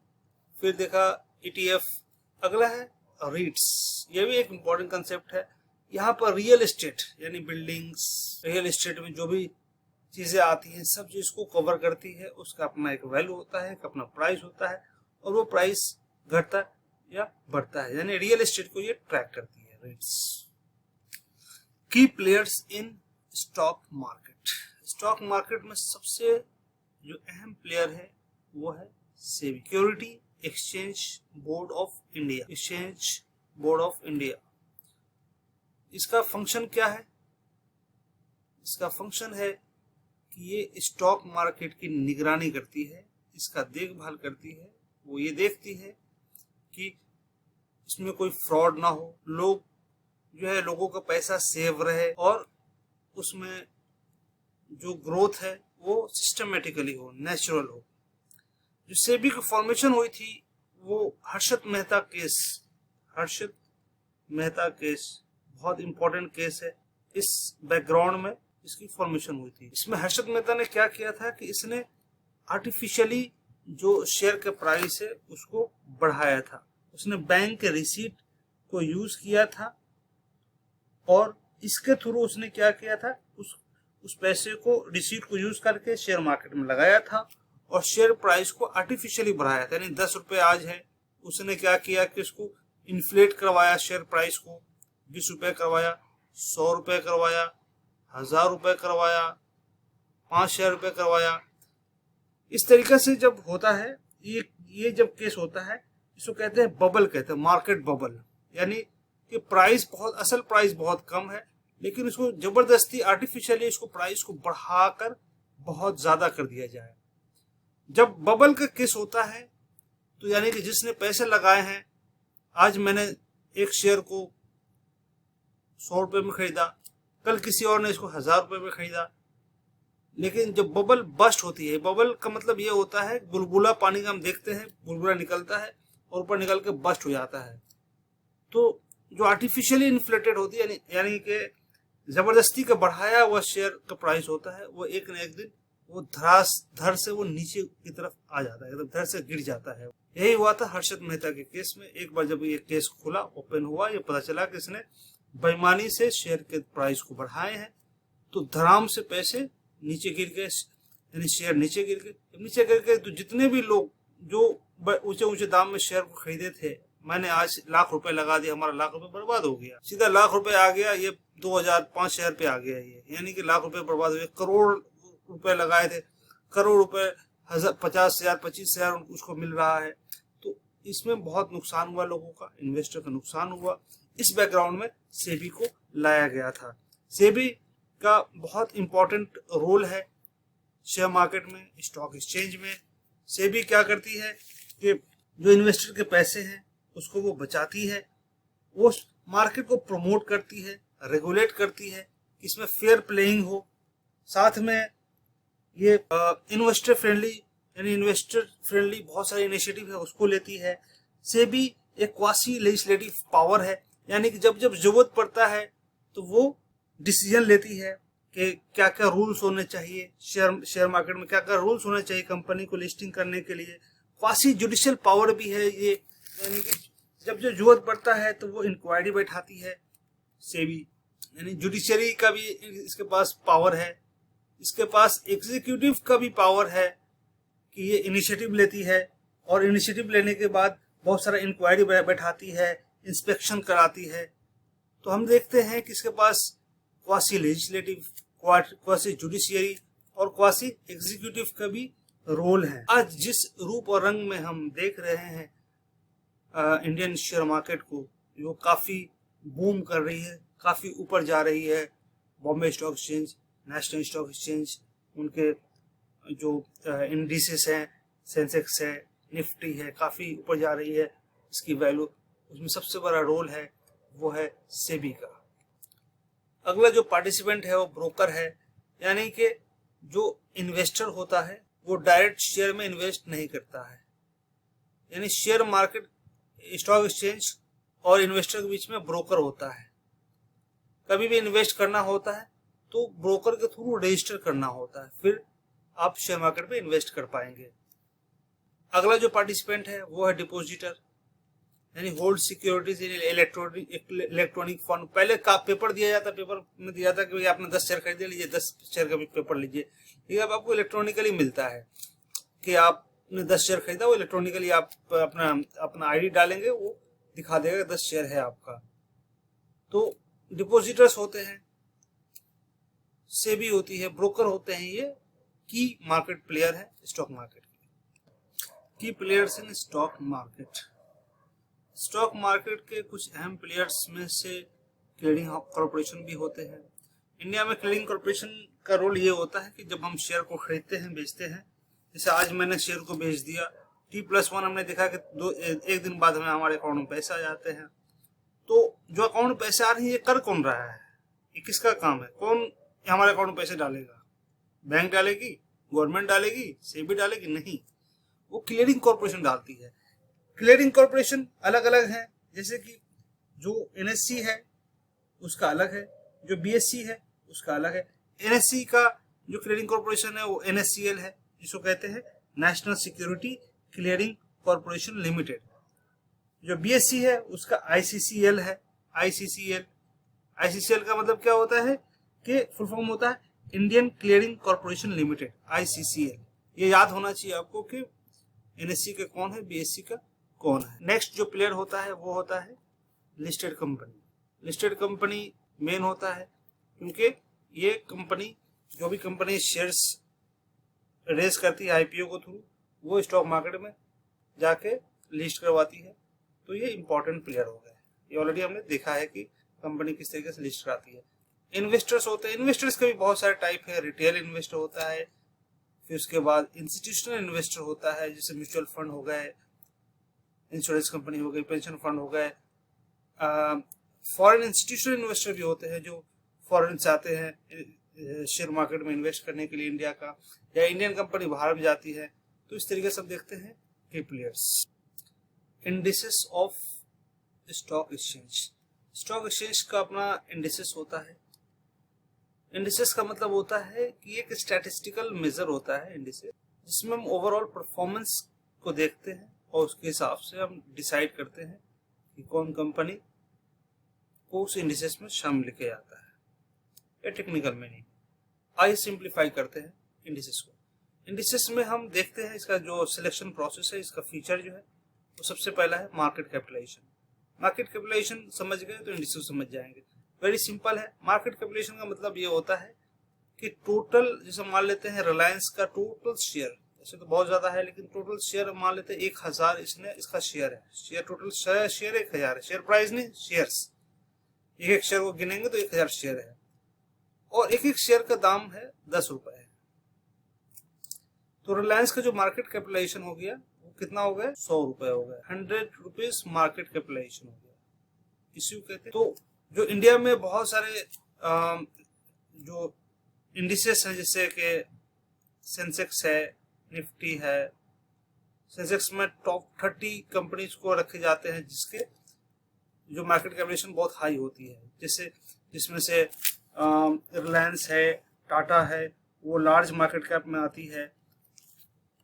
फिर देखा ETF, अगला है रीट्स। ये भी एक इम्पोर्टेंट कंसेप्ट है। यहाँ पर रियल एस्टेट यानी बिल्डिंग्स, रियल एस्टेट में जो भी चीजें आती हैं सब चीज को कवर करती है। उसका अपना एक वैल्यू होता है, एक अपना प्राइस होता है, और वो प्राइस घटता या बढ़ता है, यानी रियल एस्टेट को ये ट्रैक करती है रीट्स। की players in stock market. Stock market में सबसे जो अहम प्लेयर है वो है SEBI, security exchange board of India, exchange board of India. इसका फंक्शन क्या है? इसका फंक्शन है कि ये स्टॉक मार्केट की निगरानी करती है, इसका देखभाल करती है। वो ये देखती है कि इसमें कोई फ्रॉड ना हो, लोग जो है लोगों का पैसा सेव रहे, और उसमें जो ग्रोथ है वो सिस्टमेटिकली हो, नेचुरल हो। जो सेबी की फॉर्मेशन हुई थी वो हर्षद मेहता केस, हर्षद मेहता केस बहुत इंपॉर्टेंट केस है। इस बैकग्राउंड में इसकी फॉर्मेशन हुई थी। इसमें हर्षद मेहता ने क्या किया था कि इसने आर्टिफिशियली जो शेयर का प्राइस है उसको बढ़ाया था। उसने बैंक के रिसीट को यूज किया था, और इसके थ्रू उसने क्या किया था, उस पैसे को, रिसीट को यूज करके शेयर मार्केट में लगाया था, और शेयर प्राइस को आर्टिफिशियली बढ़ाया था। यानी 10 रुपए आज है, उसने क्या किया कि इसको इन्फ्लेट करवाया, शेयर प्राइस को 20 रुपए करवाया, 100 रुपए करवाया, 1000 रुपए करवाया, 5000 रुपए करवाया। इस तरीके से जब होता है, ये जब केस होता है, इसको कहते हैं बबल, कहते हैं मार्केट बबल। यानी कि प्राइस बहुत, असल प्राइस बहुत कम है, लेकिन इसको जबरदस्ती आर्टिफिशियली इसको प्राइस को बढ़ाकर बहुत ज्यादा कर दिया जाए। जब बबल का केस होता है तो यानी कि जिसने पैसे लगाए हैं, आज मैंने एक शेयर को 100 रुपए में खरीदा, कल किसी और ने इसको 1000 रुपए में खरीदा, लेकिन जब बबल बस्ट होती है, बबल का मतलब ये होता है बुलबुला पानी का हम देखते हैं, बुलबुला निकलता है और ऊपर निकल के बस्ट हो जाता है। तो जो आर्टिफिशियली इन्फ्लेटेड होती है, यानी कि जबरदस्ती का बढ़ाया हुआ शेयर का प्राइस होता है, वो एक न एक दिन वो धर से वो नीचे की तरफ आ जाता है, धर से गिर जाता है। यही हुआ था हर्षद मेहता के केस में। एक बार जब ये केस खुला, ओपन हुआ, ये पता चला कि इसने बेईमानी से शेयर के प्राइस को बढ़ाए हैं, तो धड़ाम से पैसे नीचे गिर गए, यानी शेयर नीचे गिर गए। नीचे गिर गए तो जितने भी लोग जो ऊंचे ऊंचे दाम में शेयर को खरीदे थे, मैंने आज लाख रुपए लगा दिया, हमारा लाख रुपए बर्बाद हो गया, सीधा लाख रुपए आ गया, ये 2000-5000 पे आ गया, ये यानी कि लाख रुपए बर्बाद हुए। करोड़ रुपए लगाए थे, करोड़ रुपए 50,000 25,000 उसको मिल रहा है। तो इसमें बहुत नुकसान हुआ लोगों का, इन्वेस्टर का नुकसान हुआ। इस बैकग्राउंड में सेबी को लाया गया था। सेबी का बहुत इंपॉर्टेंट रोल है शेयर मार्केट में, स्टॉक एक्सचेंज में। सेबी क्या करती है कि जो इन्वेस्टर के पैसे हैं उसको वो बचाती है, वो मार्केट को प्रमोट करती है, रेगुलेट करती है, इसमें फेयर प्लेइंग हो। साथ में ये इन्वेस्टर फ्रेंडली, यानी इन्वेस्टर फ्रेंडली बहुत सारे इनिशिएटिव है उसको लेती है। सेबी एक क्वासी लेजिस्लेटिव पावर है, यानी कि जब जब जरूरत पड़ता है तो वो डिसीजन लेती है कि क्या क्या रूल्स होने चाहिए, शेयर मार्केट में क्या क्या रूल्स होने चाहिए कंपनी को लिस्टिंग करने के लिए। क्वासी जुडिशियल पावर भी है ये, यानी कि जब जो जरूरत पड़ता है तो वो इंक्वायरी बैठाती है सेबी, यानी जुडिशरी का भी इसके पास पावर है। इसके पास एग्जीक्यूटिव का भी पावर है कि ये इनिशिएटिव लेती है, और इनिशिएटिव लेने के बाद बहुत सारा इंक्वायरी बैठाती है, इंस्पेक्शन कराती है। तो हम देखते हैं कि इसके पास क्वासी लेजिस्लेटिव, क्वासी जुडिशियरी और क्वासी एग्जीक्यूटिव का भी रोल है। आज जिस रूप और रंग में हम देख रहे हैं इंडियन शेयर मार्केट को, जो काफी बूम कर रही है, काफी ऊपर जा रही है। Bombay stock exchange, national stock exchange, उनके जो इंडिसेस हैं, सेंसेक्स है, निफ्टी है, काफी ऊपर जा रही है। इसकी वैल्यू उसमें सबसे बड़ा रोल है वो है सेबी का। अगला जो पार्टिसिपेंट है वो ब्रोकर है, यानी कि जो इन्वेस्टर होता है वो डायरेक्ट शेयर में इन्वेस्ट नहीं करता है, यानी शेयर मार्केट स्टॉक एक्सचेंज और इन्वेस्टर के बीच में ब्रोकर होता है। कभी भी इन्वेस्ट करना होता है तो ब्रोकर के थ्रू रजिस्टर करना होता है, फिर आप शेयर मार्केट में इन्वेस्ट कर पाएंगे। अगला जो पार्टिसिपेंट है वो है डिपॉजिटर, यानी होल्ड सिक्योरिटीज इन इलेक्ट्रॉनिक फॉर्म। पहले का पेपर दिया जाता, पेपर में दिया था कि आपने 10 शेयर खरीदे, लीजिए 10 शेयर का भी पेपर लीजिए। ये अब आपको इलेक्ट्रॉनिकली मिलता है कि आपने 10 शेयर खरीदा, वो इलेक्ट्रॉनिकली आप अपना आईडी डालेंगे, वो दिखा देगा 10 शेयर है आपका। तो डिपॉजिटर्स होते हैं, सेबी होती है, ब्रोकर होते हैं, ये की मार्केट प्लेयर है स्टॉक मार्केट के। की players in stock market. Stock market के कुछ अहम प्लेयर्स में से क्लीयरिंग कॉर्पोरेशन भी होते हैं। इंडिया में क्लीयरिंग कॉर्पोरेशन का रोल ये होता है कि जब हम शेयर को खरीदते हैं, बेचते हैं, जैसे आज मैंने शेयर को बेच दिया, T+1 हमने देखा कि एक दिन बाद हमें हमारे अकाउंट में पैसे आ जाते हैं। तो जो अकाउंट में पैसे आ रहे हैं ये कर कौन रहा है, ये किसका काम है, कौन हमारे अकाउंट में पैसे डालेगा? बैंक डालेगी, गवर्नमेंट डालेगी, सेबी डालेगी? नहीं, वो क्लीयरिंग कॉर्पोरेशन डालती है। क्लीयरिंग कॉर्पोरेशन अलग अलग है, जैसे कि जो NSE है उसका अलग है, जो BSE है उसका अलग है। NSE का जो क्लीयरिंग कॉर्पोरेशन है वो NSCL है, जिसको कहते हैं national security clearing corporation limited. जो BSE है उसका ICCL है, ICCL का मतलब क्या होता है कि फुल फॉर्म होता है Indian clearing corporation limited, ICCL। ये याद होना चाहिए आपको कि NSE का कौन है, BSE का कौन है। नेक्स्ट जो प्लेयर होता है वो होता है listed company. Listed company main होता है क्योंकि ये कंपनी, जो भी कंपनी शेयर्स रेस करती है IPO को थ्रू, वो स्टॉक मार्केट में जाके लिस्ट करवाती है। तो ये इंपॉर्टेंट प्लेयर हो गए, ये ऑलरेडी हमने देखा है कि कंपनी किस तरीके से लिस्ट कराती है। इन्वेस्टर्स होते हैं, इन्वेस्टर्स के भी बहुत सारे टाइप है। रिटेल इन्वेस्टर होता है, फिर उसके बाद इंस्टीट्यूशनल इन्वेस्टर होता है, जैसे म्यूचुअल फंड हो गए, इंश्योरेंस कंपनी हो गई, पेंशन फंड हो गए। फॉरेन इंस्टीट्यूशनल इन्वेस्टर भी होते हैं जो फॉरेन से आते हैं शेयर मार्केट में इन्वेस्ट करने के लिए इंडिया का, या इंडियन कंपनी बाहर में जाती है। तो इस तरीके से हम देखते हैं की players. Indices of stock exchange. Stock exchange का अपना इंडिसेस होता है। इंडिसेस का मतलब होता है कि एक स्टैटिस्टिकल मेजर होता है इंडिसेस, जिसमें हम ओवरऑल परफॉर्मेंस को देखते हैं और उसके हिसाब से हम डिसाइड करते हैं कि कौन कंपनी को उस इंडिसेस में शामिल किया जाता है। ये टेक्निकल मीनिंग। आइए सिंप्लीफाई करते हैं इंडिसेस को। इंडिसेस में हम देखते हैं इसका जो सिलेक्शन प्रोसेस है, इसका फीचर जो है वो सबसे पहला है मार्केट कैपिटलाइजेशन। मार्केट कैपिटलाइजेशन समझ गए तो इंडिसेस समझ जाएंगे। वेरी सिंपल है। मार्केट कैपिटलाइजेशन का मतलब ये होता है कि टोटल, जैसे मान लेते हैं रिलायंस का टोटल शेयर, ऐसे तो बहुत ज्यादा है लेकिन टोटल शेयर मान लेते हैं 1000 इसका शेयर है। शेयर टोटल शेयर 1000 है, शेयर प्राइस नहीं, शेयर्स। एक एक शेयर को गिनेंगे तो 1000 शेयर है और एक एक शेयर का दाम है 10 रुपए। तो रिलायंस का जो मार्केट कैपिटलाइजेशन हो गया वो कितना हो गया, 100 रुपए हो गया। 100 रुपीज मार्केट कैपिटलाइजेशन हो गया, इसी को कहते हैं। तो जो इंडिया में बहुत सारे जो इंडिसेस हैं, जैसे कि सेंसेक्स है, निफ्टी है। सेंसेक्स में टॉप 30 कंपनीज को रखे जाते हैं जिसके जो मार्केट कैपिटलाइजेशन बहुत हाई होती है, जैसे जिसमें से रिलायंस है, टाटा है, वो लार्ज मार्केट कैप में आती है।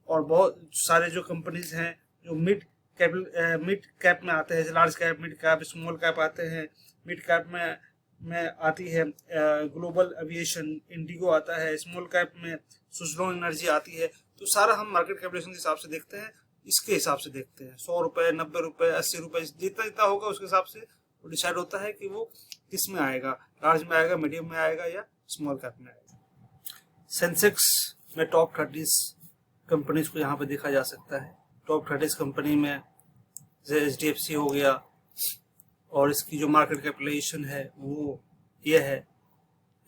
और बहुत सारे जो कंपनीज हैं जो मिड कैप में आते हैं, large cap, mid cap, small cap आते हैं। मिड कैप में आती है ग्लोबल एविएशन, इंडिगो आता है। स्मॉल कैप में सुजलोन एनर्जी आती है। तो सारा हम मार्केट कैपिटलाइजेशन के हिसाब से देखते हैं, इसके हिसाब से देखते हैं। 100 रुपए, 90 रुपए, 80 रुपए, जितना जितना होगा उसके हिसाब से वो डिसाइड होता है कि वो किस में आएगा, लार्ज में आएगा, मीडियम में आएगा या स्मॉल कैप में आएगा। सेंसेक्स में टॉप 30 कंपनीज को यहाँ पे देखा जा सकता है। टॉप 30 कंपनी में जैसे HDFC हो गया, और इसकी जो मार्केट कैपिटलाइजेशन है वो ये है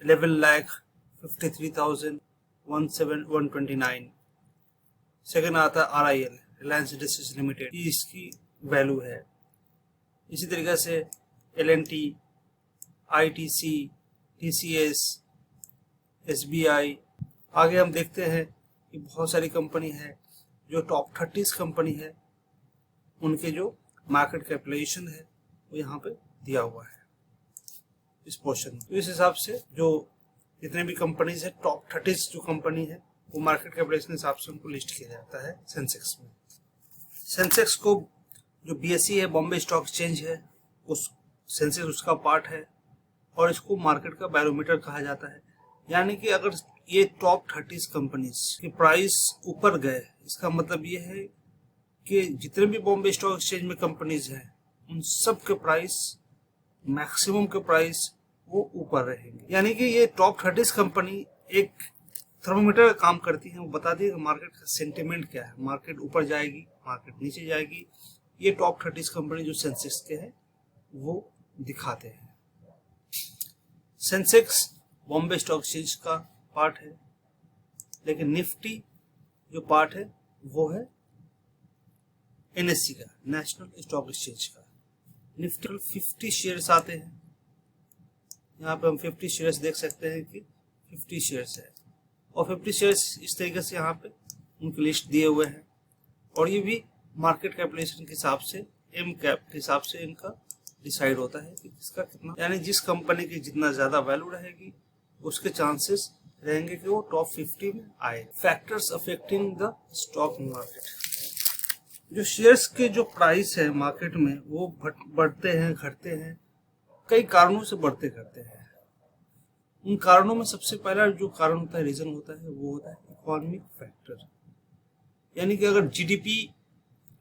11,53,129। सेकंड आता है RIL, रिलायंस इंडस्ट्रीज लिमिटेड, इसकी वैल्यू है इसी तरीके से L&T, ITC, TCS, SBI। आगे हम देखते हैं कि बहुत सारी कंपनी है जो टॉप 30 कंपनी है, उनके जो मार्केट कैपिटलाइजेशन है वो यहाँ पे दिया हुआ है इस पोर्शन में। तो इस हिसाब से जो जितने भी कंपनीज है, टॉप 30 जो कंपनी है वो मार्केट कैपिटलाइजेशन के हिसाब से उनको लिस्ट किया जाता है सेंसेक्स में। सेंसेक्स को जो BSE है, बॉम्बे स्टॉक एक्सचेंज है, उस सेंसेक्स उसका पार्ट है और इसको मार्केट का बैरोमीटर कहा जाता है। यानी कि अगर ये टॉप 30 कंपनीज की प्राइस ऊपर गए, इसका मतलब ये है कि जितने भी बॉम्बे स्टॉक एक्सचेंज में कंपनीज हैं उन सब के प्राइस, मैक्सिमम के प्राइस वो ऊपर रहेंगे। यानी कि ये टॉप 30 कंपनी एक थर्मोमीटर का काम करती है, वो बताती है कि मार्केट का सेंटिमेंट क्या है, मार्केट ऊपर जाएगी, मार्केट नीचे जाएगी। ये टॉप 30 कंपनी जो सेंसेक्स के हैं वो दिखाते हैं। सेंसेक्स बॉम्बे स्टॉक एक्सचेंज का पार्ट है, लेकिन निफ्टी जो पार्ट है वो है NSE का, नेशनल स्टॉक एक्सचेंज का। निफ्टी 50 शेयर्स आते हैं, यहाँ पे हम 50 शेयर्स देख सकते हैं कि 50 शेयर्स है और 50 शेयर्स इस तरीके से यहाँ पे उनकी लिस्ट दिए हुए हैं और ये भी मार्केट कैपिटलाइजेशन के हिसाब से, M कैप के हिसाब से इनका डिसाइड होता है कि किसका कितना, यानी जिस कंपनी की जितना ज्यादा वैल्यू रहेगी उसके चांसेस रहेंगे कि वो टॉप 50 में आए। Factors affecting the stock market, जो शेयर्स के जो प्राइस है मार्केट में वो बढ़ते हैं, घटते हैं, कई कारणों से बढ़ते घटते हैं। उन कारणों में सबसे पहला जो कारण होता है, रीजन होता है, वो होता है इकोनॉमिक फैक्टर। यानी कि अगर GDP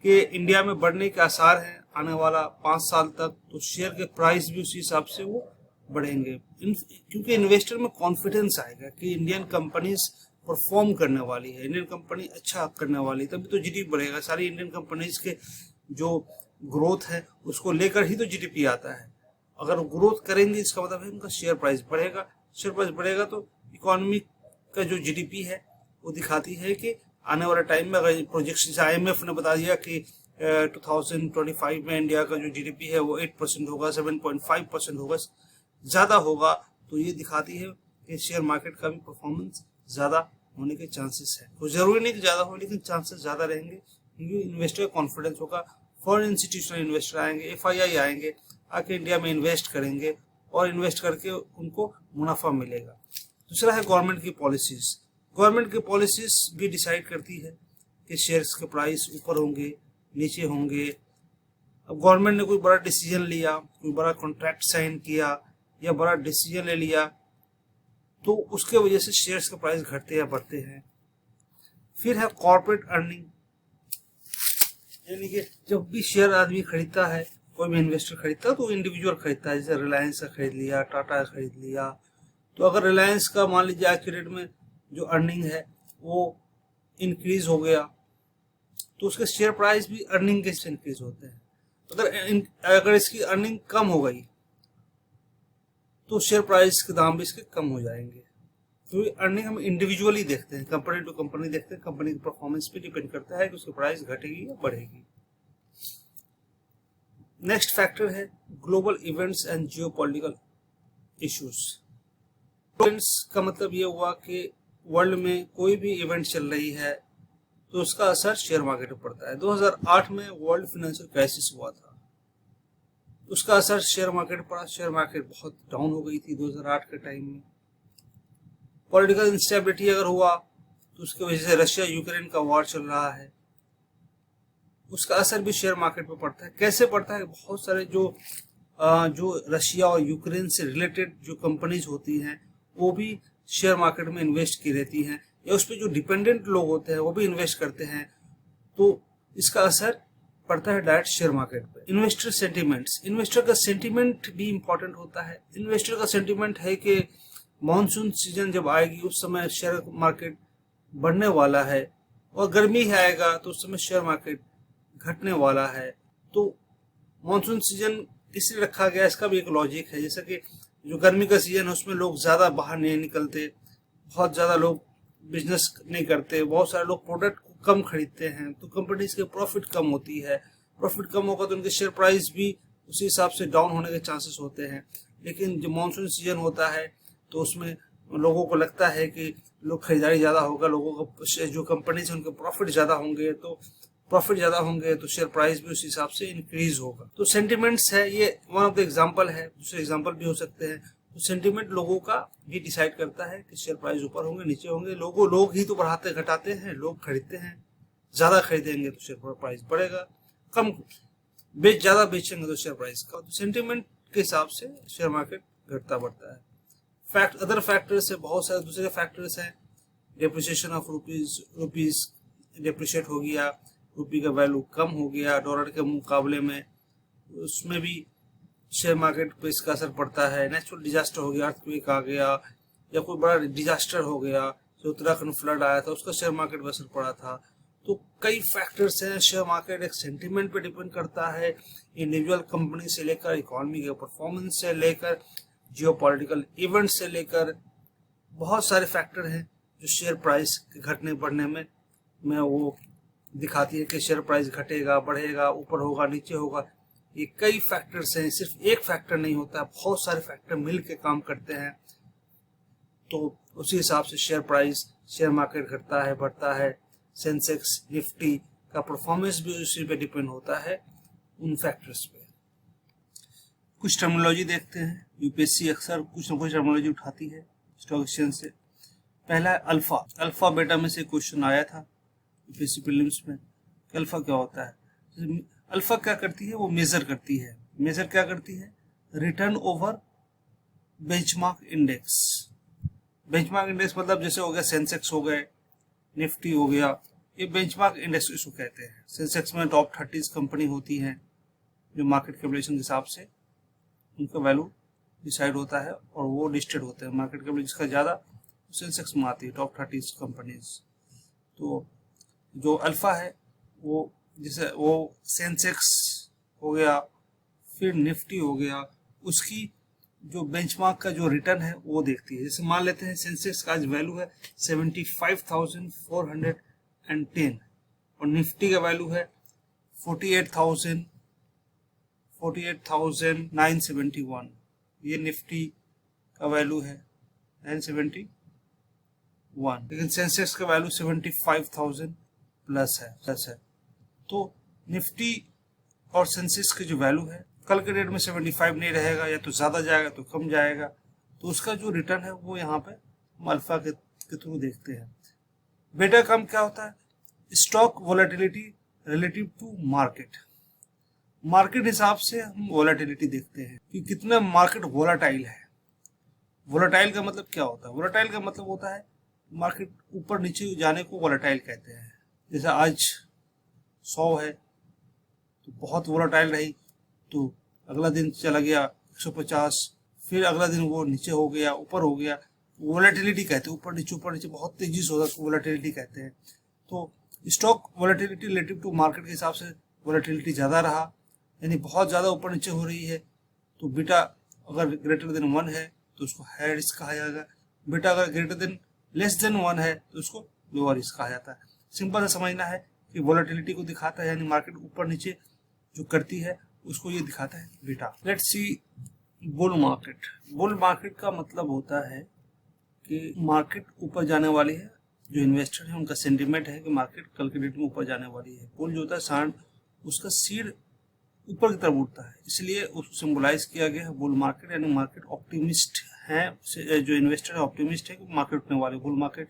के इंडिया में बढ़ने के आसार हैं आने वाला 5 साल तक, तो शेयर के प्राइस भी उसी हिसाब से वो बढ़ेंगे, क्योंकि इन्वेस्टर में कॉन्फिडेंस आएगा कि इंडियन कंपनीज परफॉर्म करने वाली है, इंडियन कंपनी अच्छा करने वाली है, तभी तो GDP बढ़ेगा। सारी इंडियन कंपनीज के जो ग्रोथ है उसको लेकर ही तो GDP आता है। अगर ग्रोथ करेंगे इसका मतलब है उनका शेयर प्राइस बढ़ेगा, शेयर प्राइस बढ़ेगा तो इकोनॉमी का जो GDP है वो दिखाती है कि आने वाले टाइम में, अगर प्रोजेक्शन IMF ने बता दिया कि 2025 में इंडिया का जो GDP है वो 8% होगा, 7.5% होगा, ज्यादा होगा, तो ये दिखाती है कि शेयर मार्केट का भी परफॉर्मेंस ज्यादा होने के चांसेस है। तो जरूरी नहीं कि ज्यादा हो, लेकिन चांसेस ज्यादा रहेंगे क्योंकि इन्वेस्टर का कॉन्फिडेंस होगा। फॉरेन इंस्टीट्यूशनल इन्वेस्टर आएंगे, FII आएंगे, आके इंडिया में इन्वेस्ट करेंगे और इन्वेस्ट करके उनको मुनाफा मिलेगा। दूसरा है गवर्नमेंट की पॉलिसीज। गवर्नमेंट की पॉलिसीज भी डिसाइड करती है कि शेयर्स के प्राइस ऊपर होंगे, नीचे होंगे। अब गवर्नमेंट ने कोई बड़ा डिसीजन लिया, कोई बड़ा कॉन्ट्रैक्ट साइन किया या बड़ा डिसीजन ले लिया, तो उसके वजह से शेयर्स के प्राइस घटते या बढ़ते हैं। फिर है कॉर्पोरेट अर्निंग, यानी कि जब भी शेयर आदमी खरीदता है, कोई भी इन्वेस्टर खरीदता है तो इंडिविजुअल खरीदता है, जैसे रिलायंस का खरीद लिया, टाटा का खरीद लिया। तो अगर रिलायंस का मान लीजिए आज के डेट में जो अर्निंग है वो इंक्रीज हो गया तो उसके शेयर प्राइस भी अर्निंग के से इंक्रीज होते हैं। अगर इसकी अर्निंग कम हो गई तो शेयर प्राइस के दाम भी इसके कम हो जाएंगे। तो अर्निंग हम इंडिविजुअली देखते हैं, कंपनी टू कंपनी देखते हैं, कंपनी की परफॉर्मेंस पे डिपेंड करता है कि उसकी प्राइस घटेगी या बढ़ेगी। नेक्स्ट फैक्टर है global events and geopolitical issues. Events का मतलब ये हुआ कि वर्ल्ड में कोई भी इवेंट चल रही है तो उसका असर शेयर मार्केट पर पड़ता है। 2008 में वर्ल्ड फाइनेंशियल क्राइसिस हुआ था, उसका असर शेयर मार्केट पर पड़ा। शेयर मार्केट बहुत डाउन हो गई थी 2008 के टाइम में। पॉलिटिकल इंस्टेबिलिटी अगर हुआ तो उसकी वजह से रशिया यूक्रेन का वॉर चल रहा है, उसका असर भी शेयर मार्केट पर पड़ता है। कैसे पड़ता है? बहुत सारे जो रशिया और यूक्रेन से रिलेटेड जो कंपनीज होती हैं वो भी शेयर मार्केट में इन्वेस्ट की रहती हैं, या उस पर जो डिपेंडेंट लोग होते हैं वो भी इन्वेस्ट करते हैं, तो इसका असर पड़ता है डायरेक्ट शेयर मार्केट पे। इन्वेस्टर सेंटिमेंट्स, इन्वेस्टर का सेंटिमेंट भी इंपॉर्टेंट होता है। इन्वेस्टर का सेंटिमेंट है कि मानसून सीजन जब आएगी उस समय शेयर मार्केट बढ़ने वाला है, और गर्मी आएगा तो उस समय शेयर मार्केट घटने वाला है। तो मानसून सीजन इसलिए रखा गया, इसका भी एक लॉजिक है। जैसे कि जो गर्मी का सीजन है उसमें लोग ज्यादा बाहर नहीं निकलते, बहुत ज्यादा लोग बिजनेस नहीं करते, बहुत सारे लोग प्रोडक्ट को कम खरीदते हैं, तो कंपनीज के प्रॉफिट कम होती है। प्रॉफिट कम होगा तो उनके शेयर प्राइस भी उसी हिसाब से डाउन होने के चांसेस होते हैं। लेकिन जो मानसून सीजन होता है तो उसमें लोगों को लगता है कि लोग खरीदारी ज़्यादा होगा, लोगों को जो कंपनी से उनके प्रॉफिट ज़्यादा होंगे, तो प्रॉफिट ज़्यादा होंगे तो शेयर प्राइस भी उस हिसाब से इंक्रीज होगा। तो सेंटिमेंट्स है, ये वन ऑफ द एग्जांपल है, दूसरे एग्जांपल भी हो सकते हैं। तो सेंटिमेंट लोगों का भी डिसाइड करता है कि शेयर प्राइस ऊपर होंगे नीचे होंगे। लोग ही तो बढ़ाते घटाते हैं, लोग खरीदते हैं, ज़्यादा खरीदेंगे तो शेयर प्राइस बढ़ेगा, कम ज़्यादा बेचेंगे तो शेयर प्राइस का। तो सेंटिमेंट के हिसाब से शेयर मार्केट घटता बढ़ता है। अदर फैक्टर्स है, बहुत सारे दूसरे फैक्टर्स हैं। डेप्रिसिएशन ऑफ रुपीज डेप्रिशिएट हो गया, रुपये का वैल्यू कम हो गया डॉलर के मुकाबले में, उसमें भी शेयर मार्केट पे इसका असर पड़ता है। नेचुरल डिजास्टर हो गया, अर्थक्वेक आ गया या कोई बड़ा डिजास्टर हो गया, जो उत्तराखंड फ्लड आया था उसका शेयर मार्केट पर असर पड़ा था। तो कई फैक्टर्स हैं। शेयर मार्केट एक सेंटीमेंट पे डिपेंड करता है, इंडिविजुअल कंपनी से लेकर इकोनॉमी के परफॉर्मेंस से लेकर जियोपॉलिटिकल इवेंट से लेकर बहुत सारे फैक्टर हैं जो शेयर प्राइस के घटने बढ़ने में वो दिखाती है कि शेयर प्राइस घटेगा बढ़ेगा, ऊपर होगा नीचे होगा। ये कई फैक्टर्स हैं, सिर्फ एक फैक्टर नहीं होता, बहुत सारे फैक्टर मिल के काम करते हैं। तो उसी हिसाब से शेयर प्राइस, शेयर मार्केट घटता है बढ़ता है। सेंसेक्स निफ्टी का परफॉर्मेंस भी उसी पे डिपेंड होता है, उन फैक्टर्स पे। कुछ टर्मिनोलॉजी देखते हैं। यूपीएससी अक्सर कुछ ना कुछ टर्मिनोलॉजी उठाती है स्टॉक एक्सचेंज से। पहला है अल्फा। अल्फा बेटा में से क्वेश्चन आया था यूपीएससी प्रीलिम्स में। अल्फा क्या होता है? अल्फा क्या करती है? वो मेजर करती है। मेजर क्या करती है? Return over benchmark index. Benchmark index मतलब जैसे हो गया सेंसेक्स हो गए, निफ्टी हो गया, ये बेंचमार्क इंडेक्स इसको कहते हैं। सेंसेक्स में टॉप 30 कंपनी होती हैं जो मार्केट कैपिटलाइजेशन के हिसाब से उनका वैल्यू डिसाइड होता है और वो लिस्टेड होते हैं। मार्केट कैपिटल जिसका ज़्यादा सेंसेक्स में आती है, टॉप 30 कंपनीज। तो जो अल्फा है वो जैसे वो सेंसेक्स हो गया, फिर निफ्टी हो गया, उसकी जो बेंचमार्क का जो रिटर्न है वो देखती है। जैसे मान लेते हैं सेंसेक्स का आज वैल्यू है 75,410 और निफ्टी का वैल्यू है 48,971। ये निफ्टी का वैल्यू है 971, लेकिन सेंसेक्स का वैल्यू 75,000 प्लस है। तो निफ्टी और सेंसेक्स की जो वैल्यू है कल के डेट में 75 नहीं रहेगा, या तो ज़्यादा जाएगा तो कम जाएगा। तो उसका जो रिटर्न है वो यहाँ पे हम अल्फा के थ्रू देखते हैं। बेटा कम क्या होता है? Stock volatility relative to market. Market हिसाब से हम वोलेटिलिटी देखते हैं कि कितना मार्केट वोलाटाइल है। वोलाटाइल का मतलब क्या होता है? वोलाटाइल का मतलब होता है मार्केट ऊपर नीचे जाने को वोलाटाइल कहते हैं। जैसे आज 100 है तो बहुत वोलाटाइल रही, तो अगला दिन चला गया 150, फिर अगला दिन वो नीचे हो गया ऊपर हो गया, वोलेटिलिटी कहते हैं। ऊपर नीचे बहुत तेजी से होता है, वोलेटिलिटी कहते हैं। तो stock volatility relative to market के हिसाब से वोलेटिलिटी ज़्यादा रहा, यानी बहुत ज़्यादा ऊपर नीचे हो रही है, तो बीटा अगर ग्रेटर देन 1 है तो उसको हाई रिस्क कहा जाएगा। बीटा अगर ग्रेटर देन लेस देन 1 है तो उसको लोअर रिस्क कहा जाता है। सिंपल सा समझना है कि वोलेटिलिटी को दिखाता है, यानी मार्केट ऊपर नीचे जो करती है उसको ये दिखाता है beta. Let's see bull market. Bull market का मतलब होता है कि मार्केट ऊपर जाने वाली है, जो इन्वेस्टर है उनका सेंटीमेंट है कि मार्केट कल के डेट में ऊपर जाने वाली है। बुल जो होता है सांड, उसका सीड ऊपर की तरफ उठता है, इसलिए उसको सिंबलाइज किया गया है बुल मार्केट, यानी मार्केट ऑप्टिमिस्ट है, जो इन्वेस्टर है ऑप्टिमिस्ट है कि मार्केट उठने वाली। Bull market.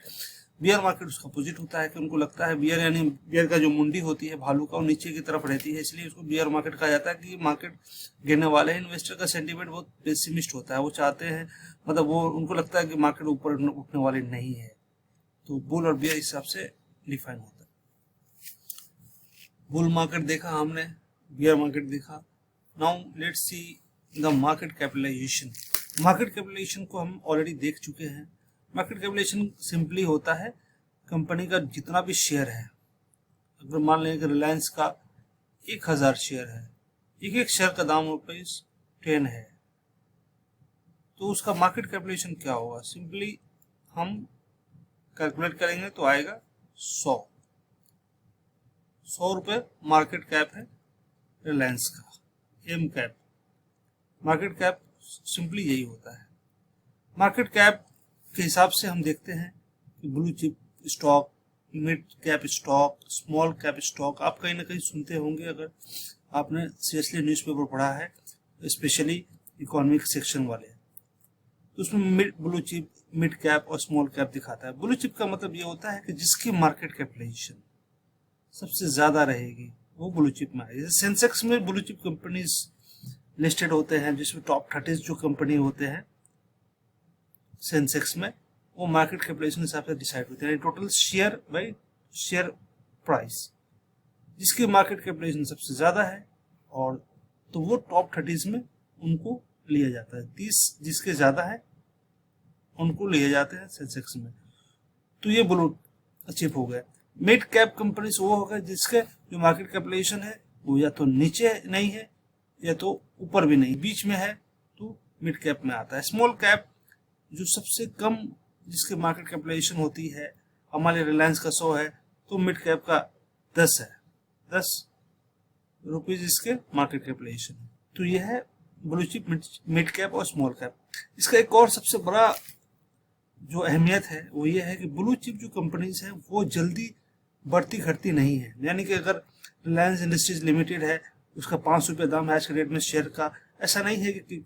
बियर मार्केट उसका अपोजिट होता है कि उनको लगता है बियर, यानी बियर का जो मुंडी होती है भालू का, वो नीचे की तरफ रहती है, इसलिए उसको बियर मार्केट कहा जाता है कि मार्केट गिरने वाले हैं। इन्वेस्टर का सेंटीमेंट बहुत पेसिमिस्ट होता है, वो चाहते हैं, मतलब वो उनको लगता है कि मार्केट ऊपर उठने वाली नहीं है। तो बुल और बियर हिसाब से डिफाइन होता है। बुल मार्केट देखा हमने, बियर मार्केट देखा। Now let's see the market capitalisation. Market capitalisation को हम ऑलरेडी देख चुके हैं। मार्केट कैपिटलाइजेशन सिंपली होता है कंपनी का जितना भी शेयर है। अगर मान लें कि रिलायंस का 1000 शेयर है, एक शेयर का दाम ₹10 है, तो उसका मार्केट कैपिटलाइजेशन क्या होगा? सिंपली हम कैलकुलेट करेंगे तो आएगा 100 रुपये मार्केट कैप है रिलायंस का, M cap. Market cap simply यही होता है। मार्केट कैप के हिसाब से हम देखते हैं कि blue chip stock, mid cap stock, small cap stock, आप कहीं ना कहीं सुनते होंगे अगर आपने सीरियसली न्यूज़पेपर पढ़ा है, स्पेशली इकोनॉमिक सेक्शन वाले, तो उसमें ब्लू चिप, मिड कैप और स्मॉल कैप दिखाता है। ब्लू चिप का मतलब ये होता है कि जिसकी मार्केट कैपिटलाइजेशन सबसे ज्यादा रहेगी वो ब्लू चिप में आएगी। जैसे सेंसेक्स में ब्लू चिप कंपनीज लिस्टेड होते हैं, जिसमें टॉप 30 जो कंपनी होते हैं सेंसेक्स में, वो मार्केट कैपिटलाइजेशन हिसाब से डिसाइड होते हैं, total share by share price. जिसकी मार्केट कैपिटलाइजेशन सबसे ज्यादा है और तो वो टॉप 30 में उनको लिया जाता है, 30 जिसके ज्यादा है उनको लिए जाते हैं सेंसेक्स में। तो ये ब्लू चिप हो गया। मिड कैप कंपनीज वो होगा जिसके जो मार्केट कैपिटलाइजेशन है वो या तो नीचे नहीं है या तो ऊपर भी नहीं, बीच में है, तो मिड कैप में आता है। स्मॉल कैप जो सबसे कम जिसके मार्केट कैपिटलाइजेशन होती है, हमारे रिलायंस का 100 है तो मिड कैप का 10 है, 10 रुपीज इसके मार्केट कैपिटलाइजेशन है। तो यह है ब्लू चिप, मिड कैप और स्मॉल कैप। इसका एक और सबसे बड़ा जो अहमियत है वो ये है कि ब्लू चिप जो कंपनीज है वो जल्दी बढ़ती घटती नहीं है। यानी कि अगर रिलायंस इंडस्ट्रीज लिमिटेड है, उसका 5 रुपये दाम है आज के डेट में शेयर का, ऐसा नहीं है कि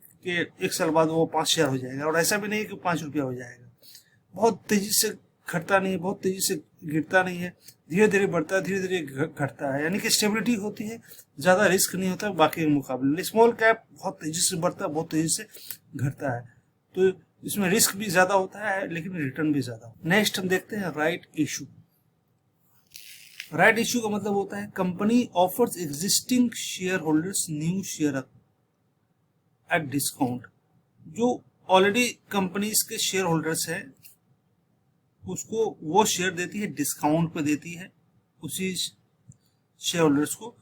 एक साल बाद वो 5 शेयर हो जाएगा, और ऐसा भी नहीं है कि 5 रुपया हो जाएगा। बहुत तेजी से घटता नहीं है, बहुत तेजी से गिरता नहीं है, धीरे धीरे बढ़ता है, धीरे धीरे घटता है, यानी कि स्टेबिलिटी होती है, ज्यादा रिस्क नहीं होता बाकी के मुकाबले। स्मॉल कैप बहुत तेजी से बढ़ता है, बहुत तेजी से घटता है, तो इसमें रिस्क भी ज्यादा होता है लेकिन रिटर्न भी ज्यादा। नेक्स्ट हम देखते हैं राइट इशू। राइट इशू का मतलब होता है company offers existing share holders new share at discount. जो ऑलरेडी कंपनीज के शेयर होल्डर्स हैं उसको वो शेयर देती है, डिस्काउंट पे देती है उसी शेयर होल्डर्स को,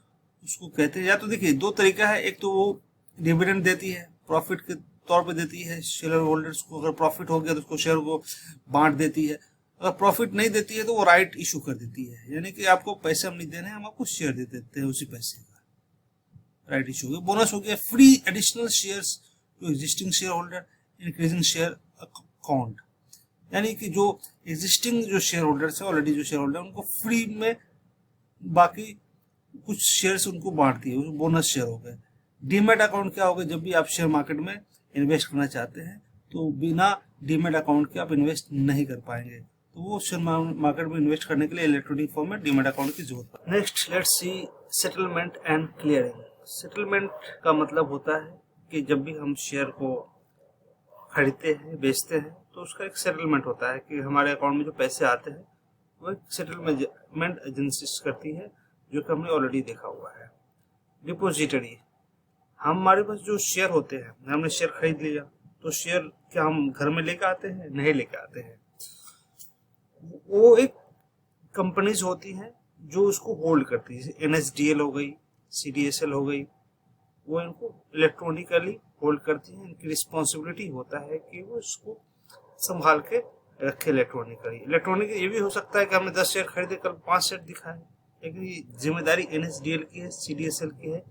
उसको कहते हैं, या तो देखिए 2 तरीका है, एक तो वो डिविडेंड देती है, प्रॉफिट के तौर पे देती है शेयर होल्डर्स को, अगर प्रॉफिट हो गया तो उसको शेयर को बांट देती है, अगर प्रॉफिट नहीं देती है तो वो राइट इशू कर देती है, यानी कि आपको पैसे हम नहीं देने, हम आपको शेयर दे देते हैं उसी पैसे का, राइट इशू हो गया। बोनस हो गया free additional shares to existing shareholder increasing share account, यानी कि जो एग्जिस्टिंग जो शेयर होल्डर्स है, ऑलरेडी जो शेयर होल्डर उनको फ्री में बाकी कुछ शेयर्स उनको बांट दिए, बोनस शेयर हो गए। डीमेट अकाउंट क्या होगा, जब भी आप शेयर मार्केट में इन्वेस्ट करना चाहते हैं तो बिना डीमेट अकाउंट के आप इन्वेस्ट नहीं कर पाएंगे, तो वो शेयर मार्केट में इन्वेस्ट करने के लिए इलेक्ट्रॉनिक फॉर्म में डीमेट अकाउंट की जरूरत है। Next let's see settlement and clearing. Settlement का मतलब होता है कि जब भी हम शेयर को खरीदते हैं, बेचते हैं, तो उसका एक सेटलमेंट होता है कि हमारे अकाउंट में जो पैसे आते हैं वो एक सेटलमेंट एजेंसी करती है, जो कि हमने ऑलरेडी देखा हुआ है। डिपोजिटरी, हमारे पास जो शेयर होते हैं, हमने शेयर खरीद लिया तो शेयर क्या हम घर में लेके आते हैं? नहीं लेके आते हैं, वो एक कंपनीज होती हैं जो उसको होल्ड करती है, जैसे NSDL हो गई, CDSL हो गई, वो इनको इलेक्ट्रॉनिकली होल्ड करती हैं। इनकी रिस्पॉन्सिबिलिटी होता है कि वो इसको संभाल के रखे इलेक्ट्रॉनिक ये भी हो सकता है कि हमने 10 शेयर खरीदे, कल 5 शेयर दिखाए, लेकिन ये जिम्मेदारी NSDL की है, CDSL की है,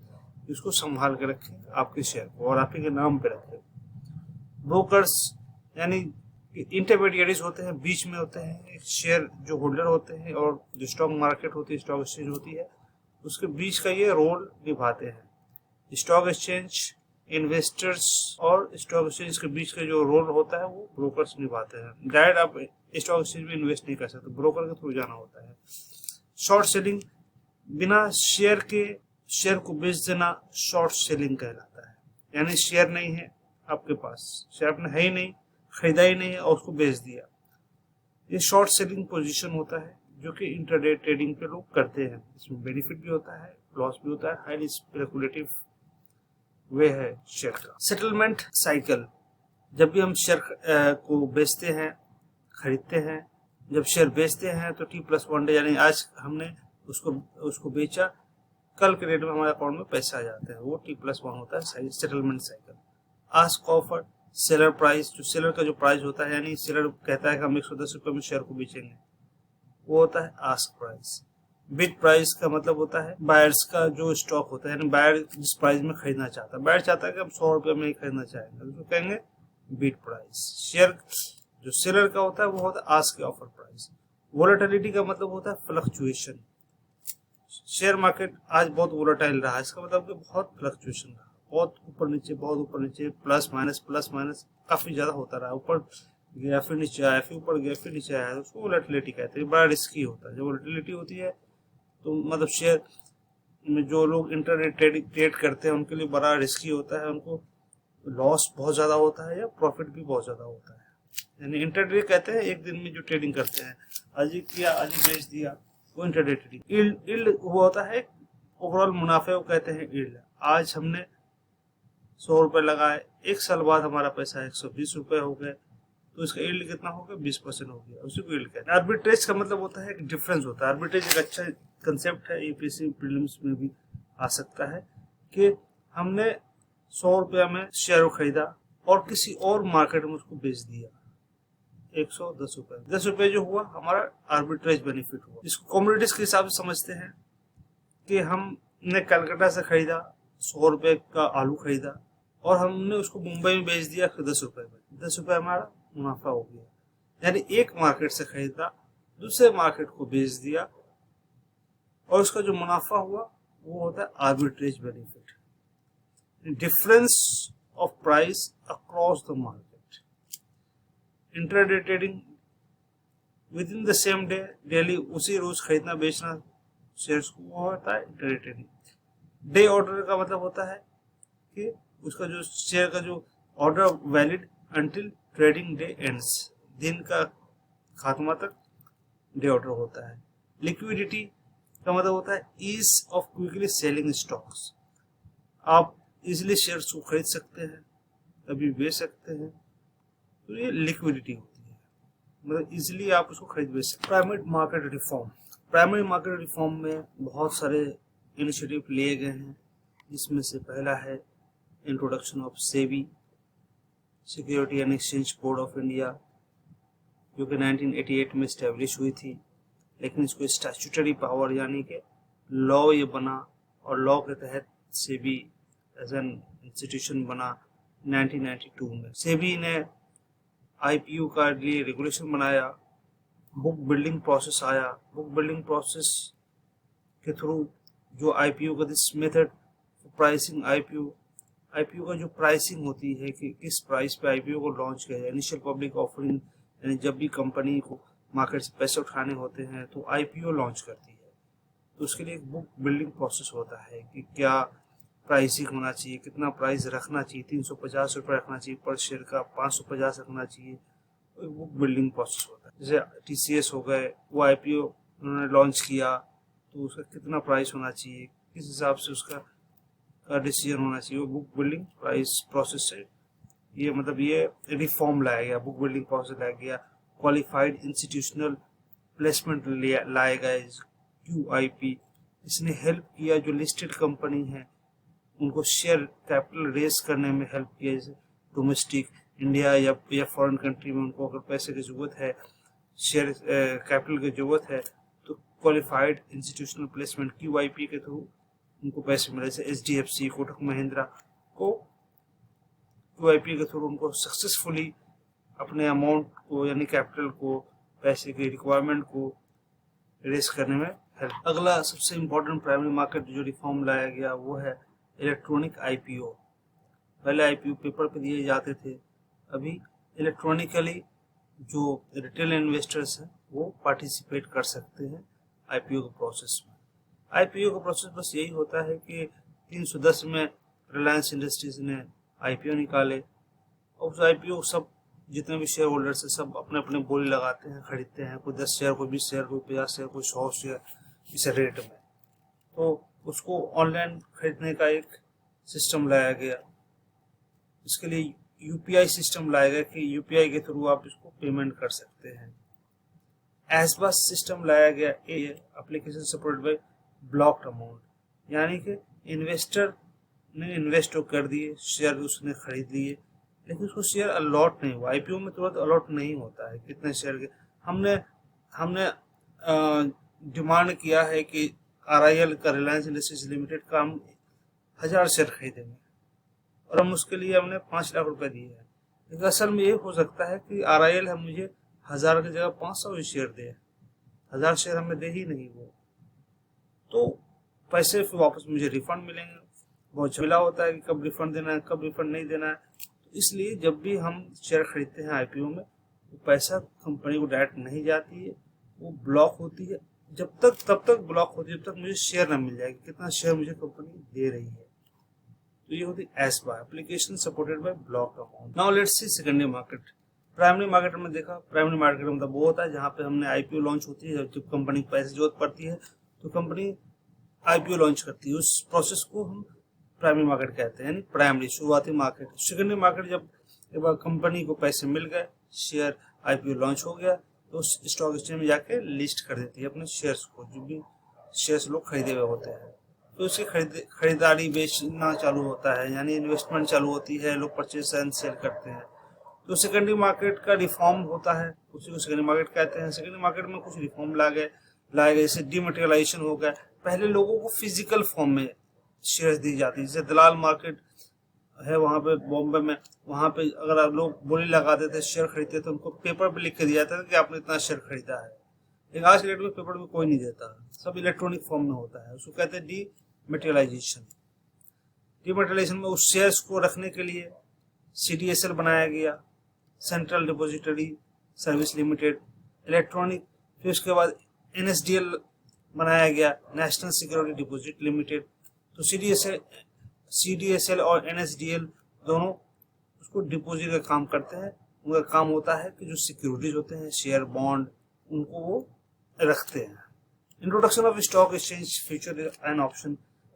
इसको संभाल के रखें आपके शेयर को और आप के नाम पे रखें। ब्रोकर्स यानी इंटरमीडिएरीज होते हैं, बीच में होते हैं शेयर जो होल्डर होते हैं और जो स्टॉक मार्केट होती है, स्टॉक एक्सचेंज होती है, उसके बीच का ये रोल निभाते हैं। स्टॉक एक्सचेंज, इन्वेस्टर्स और स्टॉक एक्सचेंज के बीच का जो रोल होता है वो ब्रोकर्स निभाते हैं। डायरेक्ट आप स्टॉक एक्सचेंज में इन्वेस्ट नहीं कर सकते, ब्रोकर के थ्रू जाना होता है। शॉर्ट सेलिंग, बिना शेयर के शेयर को बेच देना शॉर्ट सेलिंग कहलाता है, यानी शेयर नहीं है आपके पास, शेयर आपने है ही नहीं, खरीदा ही नहीं है और उसको बेच दिया, ये शॉर्ट सेलिंग पोजीशन होता है जो कि इंट्राडे ट्रेडिंग पे लोग करते हैं। इसमें बेनिफिट भी होता है, लॉस भी होता है, हाईली स्पेकुलेटिव वे है शेयर का। सेटलमेंट साइकिल, जब भी हम शेयर को बेचते हैं, खरीदते हैं, जब शेयर बेचते हैं तो T+1 डे, यानी आज हमने उसको बेचा, कल के डेट में हमारे अकाउंट में पैसा आ जाता है, वो T+1 होता है settlement cycle. Ask offer, seller price, जो सेलर का जो प्राइस होता है, यानी सेलर कहता है कि हम 110 रुपये में शेयर को बेचेंगे, वो होता है आस्क प्राइस। बिड प्राइस का मतलब होता है बायर्स का जो स्टॉक होता है, यानी बायर जिस प्राइस में खरीदना चाहता है। बायर चाहता है कि हम 100 रुपये में ही खरीदना चाहेंगे, तो कहेंगे बिड प्राइस। शेयर जो सेलर का होता है वो होता है आस्क ऑफर प्राइस। वोलेटिलिटी का मतलब होता है फ्लक्चुएशन। शेयर मार्केट आज बहुत वोलेटाइल रहा है, इसका मतलब कि बहुत फ्लक्चुएशन रहा, बहुत ऊपर नीचे, प्लस माइनस काफी ज्यादा होता रहा। ऊपर गया फिर नीचे आया, फिर ऊपर गया फिर नीचे आया, उसको वोलेटिलिटी कहते हैं। बड़ा रिस्की होता है। जब वोलेटिलिटी होती है तो मतलब शेयर में जो लोग इंटरनेट ट्रेड करते हैं उनके लिए बड़ा रिस्की होता है। उनको लॉस बहुत ज्यादा होता है या प्रॉफिट भी बहुत ज्यादा होता है। यानी इंटरडे कहते हैं एक दिन में जो ट्रेडिंग करते हैं, आज ही किया आज ही बेच दिया, वो इंटरडे ट्रेडिंग। इल्ड वो होता है ओवरऑल मुनाफे को कहते हैं इल्ड। आज हमने 100 रुपए लगाए, एक साल बाद हमारा पैसा 120 रुपए हो गए, तो इसका यील्ड कितना हो गया? 20% हो गया, उसी को यील्ड कहते हैं। आर्बिट्रेज का मतलब होता है एक डिफरेंस होता है। आर्बिट्रेज एक अच्छा कंसेप्ट है, यूपीएससी प्रीलिम्स में भी आ सकता है कि हमने 100 रुपया में शेयर को खरीदा और किसी और मार्केट में उसको बेच दिया 110 रुपए। 10 रुपए जो हुआ हमारा आर्बिट्रेज बेनिफिट हुआ। इसको कमोडिटीज के हिसाब से समझते हैं कि हमने कलकत्ता से खरीदा, 100 रुपए का आलू खरीदा और हमने उसको मुंबई में बेच दिया 10 रुपए में। 10 रुपए हमारा मुनाफा हो गया। यानी एक मार्केट से खरीदा, दूसरे मार्केट को बेच दिया और उसका जो मुनाफा हुआ वो होता है arbitrage benefit, difference of price across the market. Intraday trading with in the same day, daily उसी रोज खरीदना बेचना शेयर्स को, वो होता है इंट्राडे ट्रेडिंग। डे ऑर्डर का मतलब होता है कि उसका जो शेयर का जो order valid until trading day ends, दिन का खात्मा तक डे ऑर्डर होता है। लिक्विडिटी का मतलब होता है ease of quickly selling stocks. आप इजिली शेयर्स को खरीद सकते हैं, कभी बेच सकते हैं, तो ये लिक्विडिटी होती है, मतलब इजिली आप उसको खरीद बेच सकते हैं। Primary market reform. Primary market reform में बहुत सारे इनिशिएटिव लिए गए हैं, जिसमें से पहला है introduction of SEBI, security and exchange board of India, जो कि 1988 में स्टैब्लिश हुई थी, लेकिन इसको स्टैट्यूटरी पावर यानी कि लॉ ये बना और लॉ के तहत सेबी एज एन इंस्टीट्यूशन बना 1992 में। सेबी ने आईपीओ का लिए रेगुलेशन बनाया, बुक बिल्डिंग प्रोसेस आया। बुक बिल्डिंग प्रोसेस के थ्रू जो आईपीओ का दिस मेथड प्राइसिंग आईपीओ का जो प्राइसिंग होती है कि किस प्राइस पे आईपीओ को लॉन्च किया जाए। इनिशियल पब्लिक ऑफरिंग, यानी जब भी कंपनी को मार्केट से पैसे उठाने होते हैं तो आईपीओ लॉन्च करती है, तो उसके लिए एक बुक बिल्डिंग प्रोसेस होता है कि क्या प्राइसिंग होना चाहिए, कितना प्राइस रखना चाहिए, 350 रुपये रखना चाहिए पर शेयर का, 550 रखना चाहिए, तो बुक बिल्डिंग प्रोसेस होता है। जैसे टीसीएस हो गए, वो आईपीओ उन्होंने लॉन्च किया तो उसका कितना प्राइस होना चाहिए, किस हिसाब से उसका डिसीजन होना चाहिए, वो बुक बिल्डिंग प्राइस प्रोसेस से ये मतलब ये रिफॉर्म लाया गया, बुक बिल्डिंग प्रोसेस लाया गया। क्वालिफाइड इंस्टीट्यूशनल प्लेसमेंट लाया गया QIP। इसने हेल्प किया जो लिस्टेड कंपनी है उनको शेयर कैपिटल रेज करने में हेल्प किया। जैसे डोमेस्टिक इंडिया या फॉरेन कंट्री में उनको अगर पैसे की जरूरत है, शेयर कैपिटल की जरूरत है, तो क्वालिफाइड इंस्टीट्यूशनल प्लेसमेंट QIP के थ्रू उनको पैसे मिले। जैसे HDFC, कोटक महिंद्रा को QIP के थ्रू उनको सक्सेसफुली अपने अमाउंट को यानी कैपिटल को, पैसे की रिक्वायरमेंट को रेस करने में हेल्प। अगला सबसे इम्पोर्टेंट प्राइमरी मार्केट जो रिफॉर्म लाया गया वो है इलेक्ट्रॉनिक आईपीओ। पहले आईपीओ पेपर पे दिए जाते थे, अभी इलेक्ट्रॉनिकली जो रिटेल इन्वेस्टर्स हैं वो पार्टिसिपेट कर सकते हैं आईपीओ के प्रोसेस में। आईपीओ का प्रोसेस बस यही होता है कि 310 में रिलायंस इंडस्ट्रीज ने आईपीओ निकाले और उस आईपीओ सब जितने भी शेयर होल्डर्स है सब अपने अपने बोली लगाते हैं, खरीदते हैं, कोई 10 शेयर, कोई 20 शेयर, कोई 50 शेयर, कोई 100 शेयर, इस रेट में। तो उसको ऑनलाइन खरीदने का एक सिस्टम लाया गया। इसके लिए यूपीआई सिस्टम लाया गया कि यूपीआई के थ्रू आप इसको पेमेंट कर सकते हैं। एसबास सिस्टम लाया गया, application supported bye blocked amount, यानी कि इन्वेस्टर ने इन्वेस्ट कर दिए शेयर, उसने खरीद लिए, लेकिन उसको शेयर अलॉट नहीं हुआ। आईपीओ में तुरंत अलॉट नहीं होता है कितने शेयर के। हमने डिमांड किया है कि RIL का, रिलायंस इंडस्ट्रीज लिमिटेड का, हम 1000 शेयर खरीदेंगे और हम उसके लिए हमने 5 लाख रुपए दिए हैं। लेकिन असल में ये हो सकता है कि RIL हम मुझे 1000 की जगह 500 शेयर दे, 1000 शेयर हमें दे ही नहीं वो, तो पैसे फिर वापस मुझे रिफंड मिलेंगे। बहुत झमेला होता है कि कब रिफंड देना है, कब रिफंड नहीं देना है। तो इसलिए जब भी हम शेयर खरीदते हैं IPO में, वो पैसा कंपनी को डायरेक्ट नहीं जाती है, वो ब्लॉक होती है। तब तक ब्लॉक होती है जब तक मुझे शेयर ना मिल जाएगी, कितना शेयर मुझे कंपनी दे रही है। तो ये होती है ASBA, application supported by block account. Now let's see secondary market. Primary market में देखा, प्राइमरी मार्केट मतलब वो होता है जहाँ पे हमने IPO लॉन्च होती है, जब कंपनी को पैसे जरूरत पड़ती है तो कंपनी IPO लॉन्च करती है, उस प्रोसेस को हम प्राइमरी मार्केट कहते हैं, यानी प्राइमरी शुरुआती मार्केट। सेकेंडरी मार्केट जब एक बार कंपनी को पैसे मिल गए, शेयर IPO लॉन्च हो गया, तो उस स्टॉक एक्सचेंज में जाके लिस्ट कर देती है अपने शेयर्स को, जो भी शेयर्स लोग खरीदे हुए होते हैं। तो उसकी खरीदारी बेचना चालू होता है, यानी इन्वेस्टमेंट चालू होती है, लोग परचेज एंड सेल करते हैं। तो सेकेंडरी मार्केट का रिफॉर्म होता है, उसी को सेकेंडरी मार्केट कहते हैं। सेकेंडरी मार्केट में कुछ रिफॉर्म लाए गए, जैसे डीमटेरियलाइजेशन हो गया। पहले लोगों को फिजिकल फॉर्म में शेयर्स दी जाती है, जैसे दलाल मार्केट है वहाँ पे बॉम्बे में, वहाँ पे अगर आप लोग बोली लगाते थे, शेयर खरीदते थे, उनको पेपर पे लिख के दिया जाता था कि आपने इतना शेयर खरीदा है। लेकिन आज के डेट में पेपर में कोई नहीं देता, सब इलेक्ट्रॉनिक फॉर्म में होता है, उसको कहते हैं डीमटेरियलाइजेशन। डीमटेरियलाइजेशन में उस शेयर्स को रखने के लिए CDSL बनाया गया, central depository service limited, electronic. फिर उसके बाद NSDL बनाया गया, नेशनल सिक्योरिटी डिपॉजिट लिमिटेड। तो CDSL और NSDL दोनों उसको डिपॉजिट का काम करते हैं। उनका काम होता है कि जो सिक्योरिटीज होते हैं, शेयर, बॉन्ड, उनको वो रखते हैं। Introduction of stock exchange, future and option.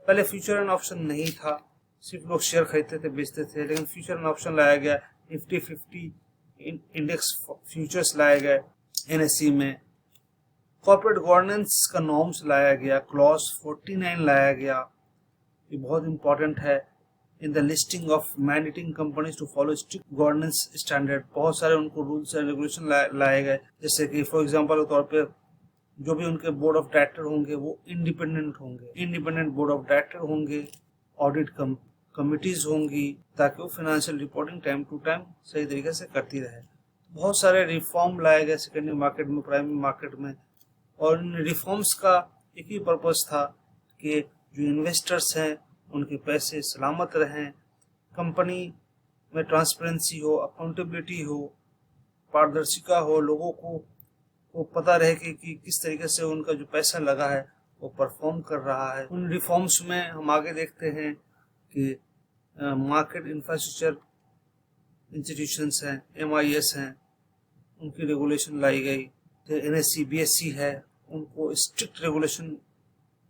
पहले फ्यूचर एंड ऑप्शन नहीं था, सिर्फ लोग शेयर खरीदते थे, बेचते थे। लेकिन फ्यूचर एंड ऑप्शन लाया गया, निफ्टी 50 इंडेक्स फ्यूचर्स लाए गए NSE में। कॉर्पोरेट गवर्नेंस का नॉर्म्स लाया गया, क्लॉज 49 लाया गया, ये बहुत इंपॉर्टेंट है। In the listing of mandating companies to follow strict governance standard, बहुत सारे उनको रूल्स एंड रेगुलेशन लाए गए। जैसे कि फॉर एग्जांपल के तौर पे जो भी उनके बोर्ड ऑफ डायरेक्टर होंगे वो इंडिपेंडेंट होंगे, इंडिपेंडेंट बोर्ड ऑफ डायरेक्टर होंगे, ऑडिट कमिटीज होंगी, ताकि वो financial reporting time to time सही तरीके से करती रहे। बहुत सारे रिफॉर्म लाए गए सेकेंडरी मार्केट में, प्राइमरी मार्केट में, और इन रिफॉर्म्स का एक ही पर्पस था कि जो इन्वेस्टर्स हैं उनके पैसे सलामत रहें, कंपनी में ट्रांसपेरेंसी हो, अकाउंटेबिलिटी हो, पारदर्शिता हो, लोगों को पता रहे कि किस तरीके से उनका जो पैसा लगा है वो परफॉर्म कर रहा है। उन रिफॉर्म्स में हम आगे देखते हैं कि मार्केट इंफ्रास्ट्रक्चर इंस्टीट्यूशंस हैं, MIS हैं, उनकी रेगुलेशन लाई गई। NSE BSE है, उनको स्ट्रिक्ट रेगुलेशन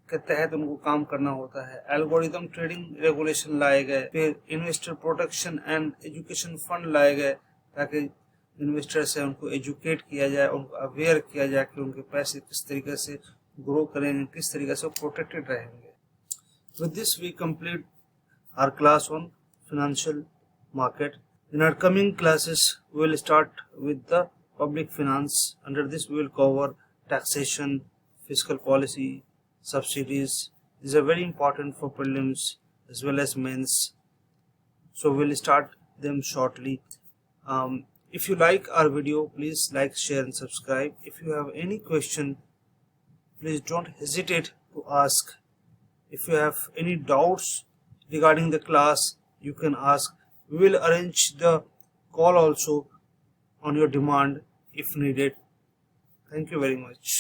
के तहत उनको काम करना होता है। एल्गोरिथम ट्रेडिंग रेगुलेशन लाए गए। फिर investor protection and education fund लाए गए, ताकि इन्वेस्टर्स है उनको एजुकेट किया जाए, उनको अवेयर किया जाए कि उनके पैसे किस तरीके से ग्रो करेंगे, किस तरीके से प्रोटेक्टेड रहेंगे। With this we complete our class on financial market. In our coming classes we will start with the public finance. Under this we will cover taxation, fiscal policy, subsidies. These are very important for prelims as well as mains, so we will start them shortly. If you like our video, please like, share and subscribe. If you have any question, please don't hesitate to ask. If you have any doubts regarding the class, you can ask. We will arrange the call also on your demand if needed. Thank you very much.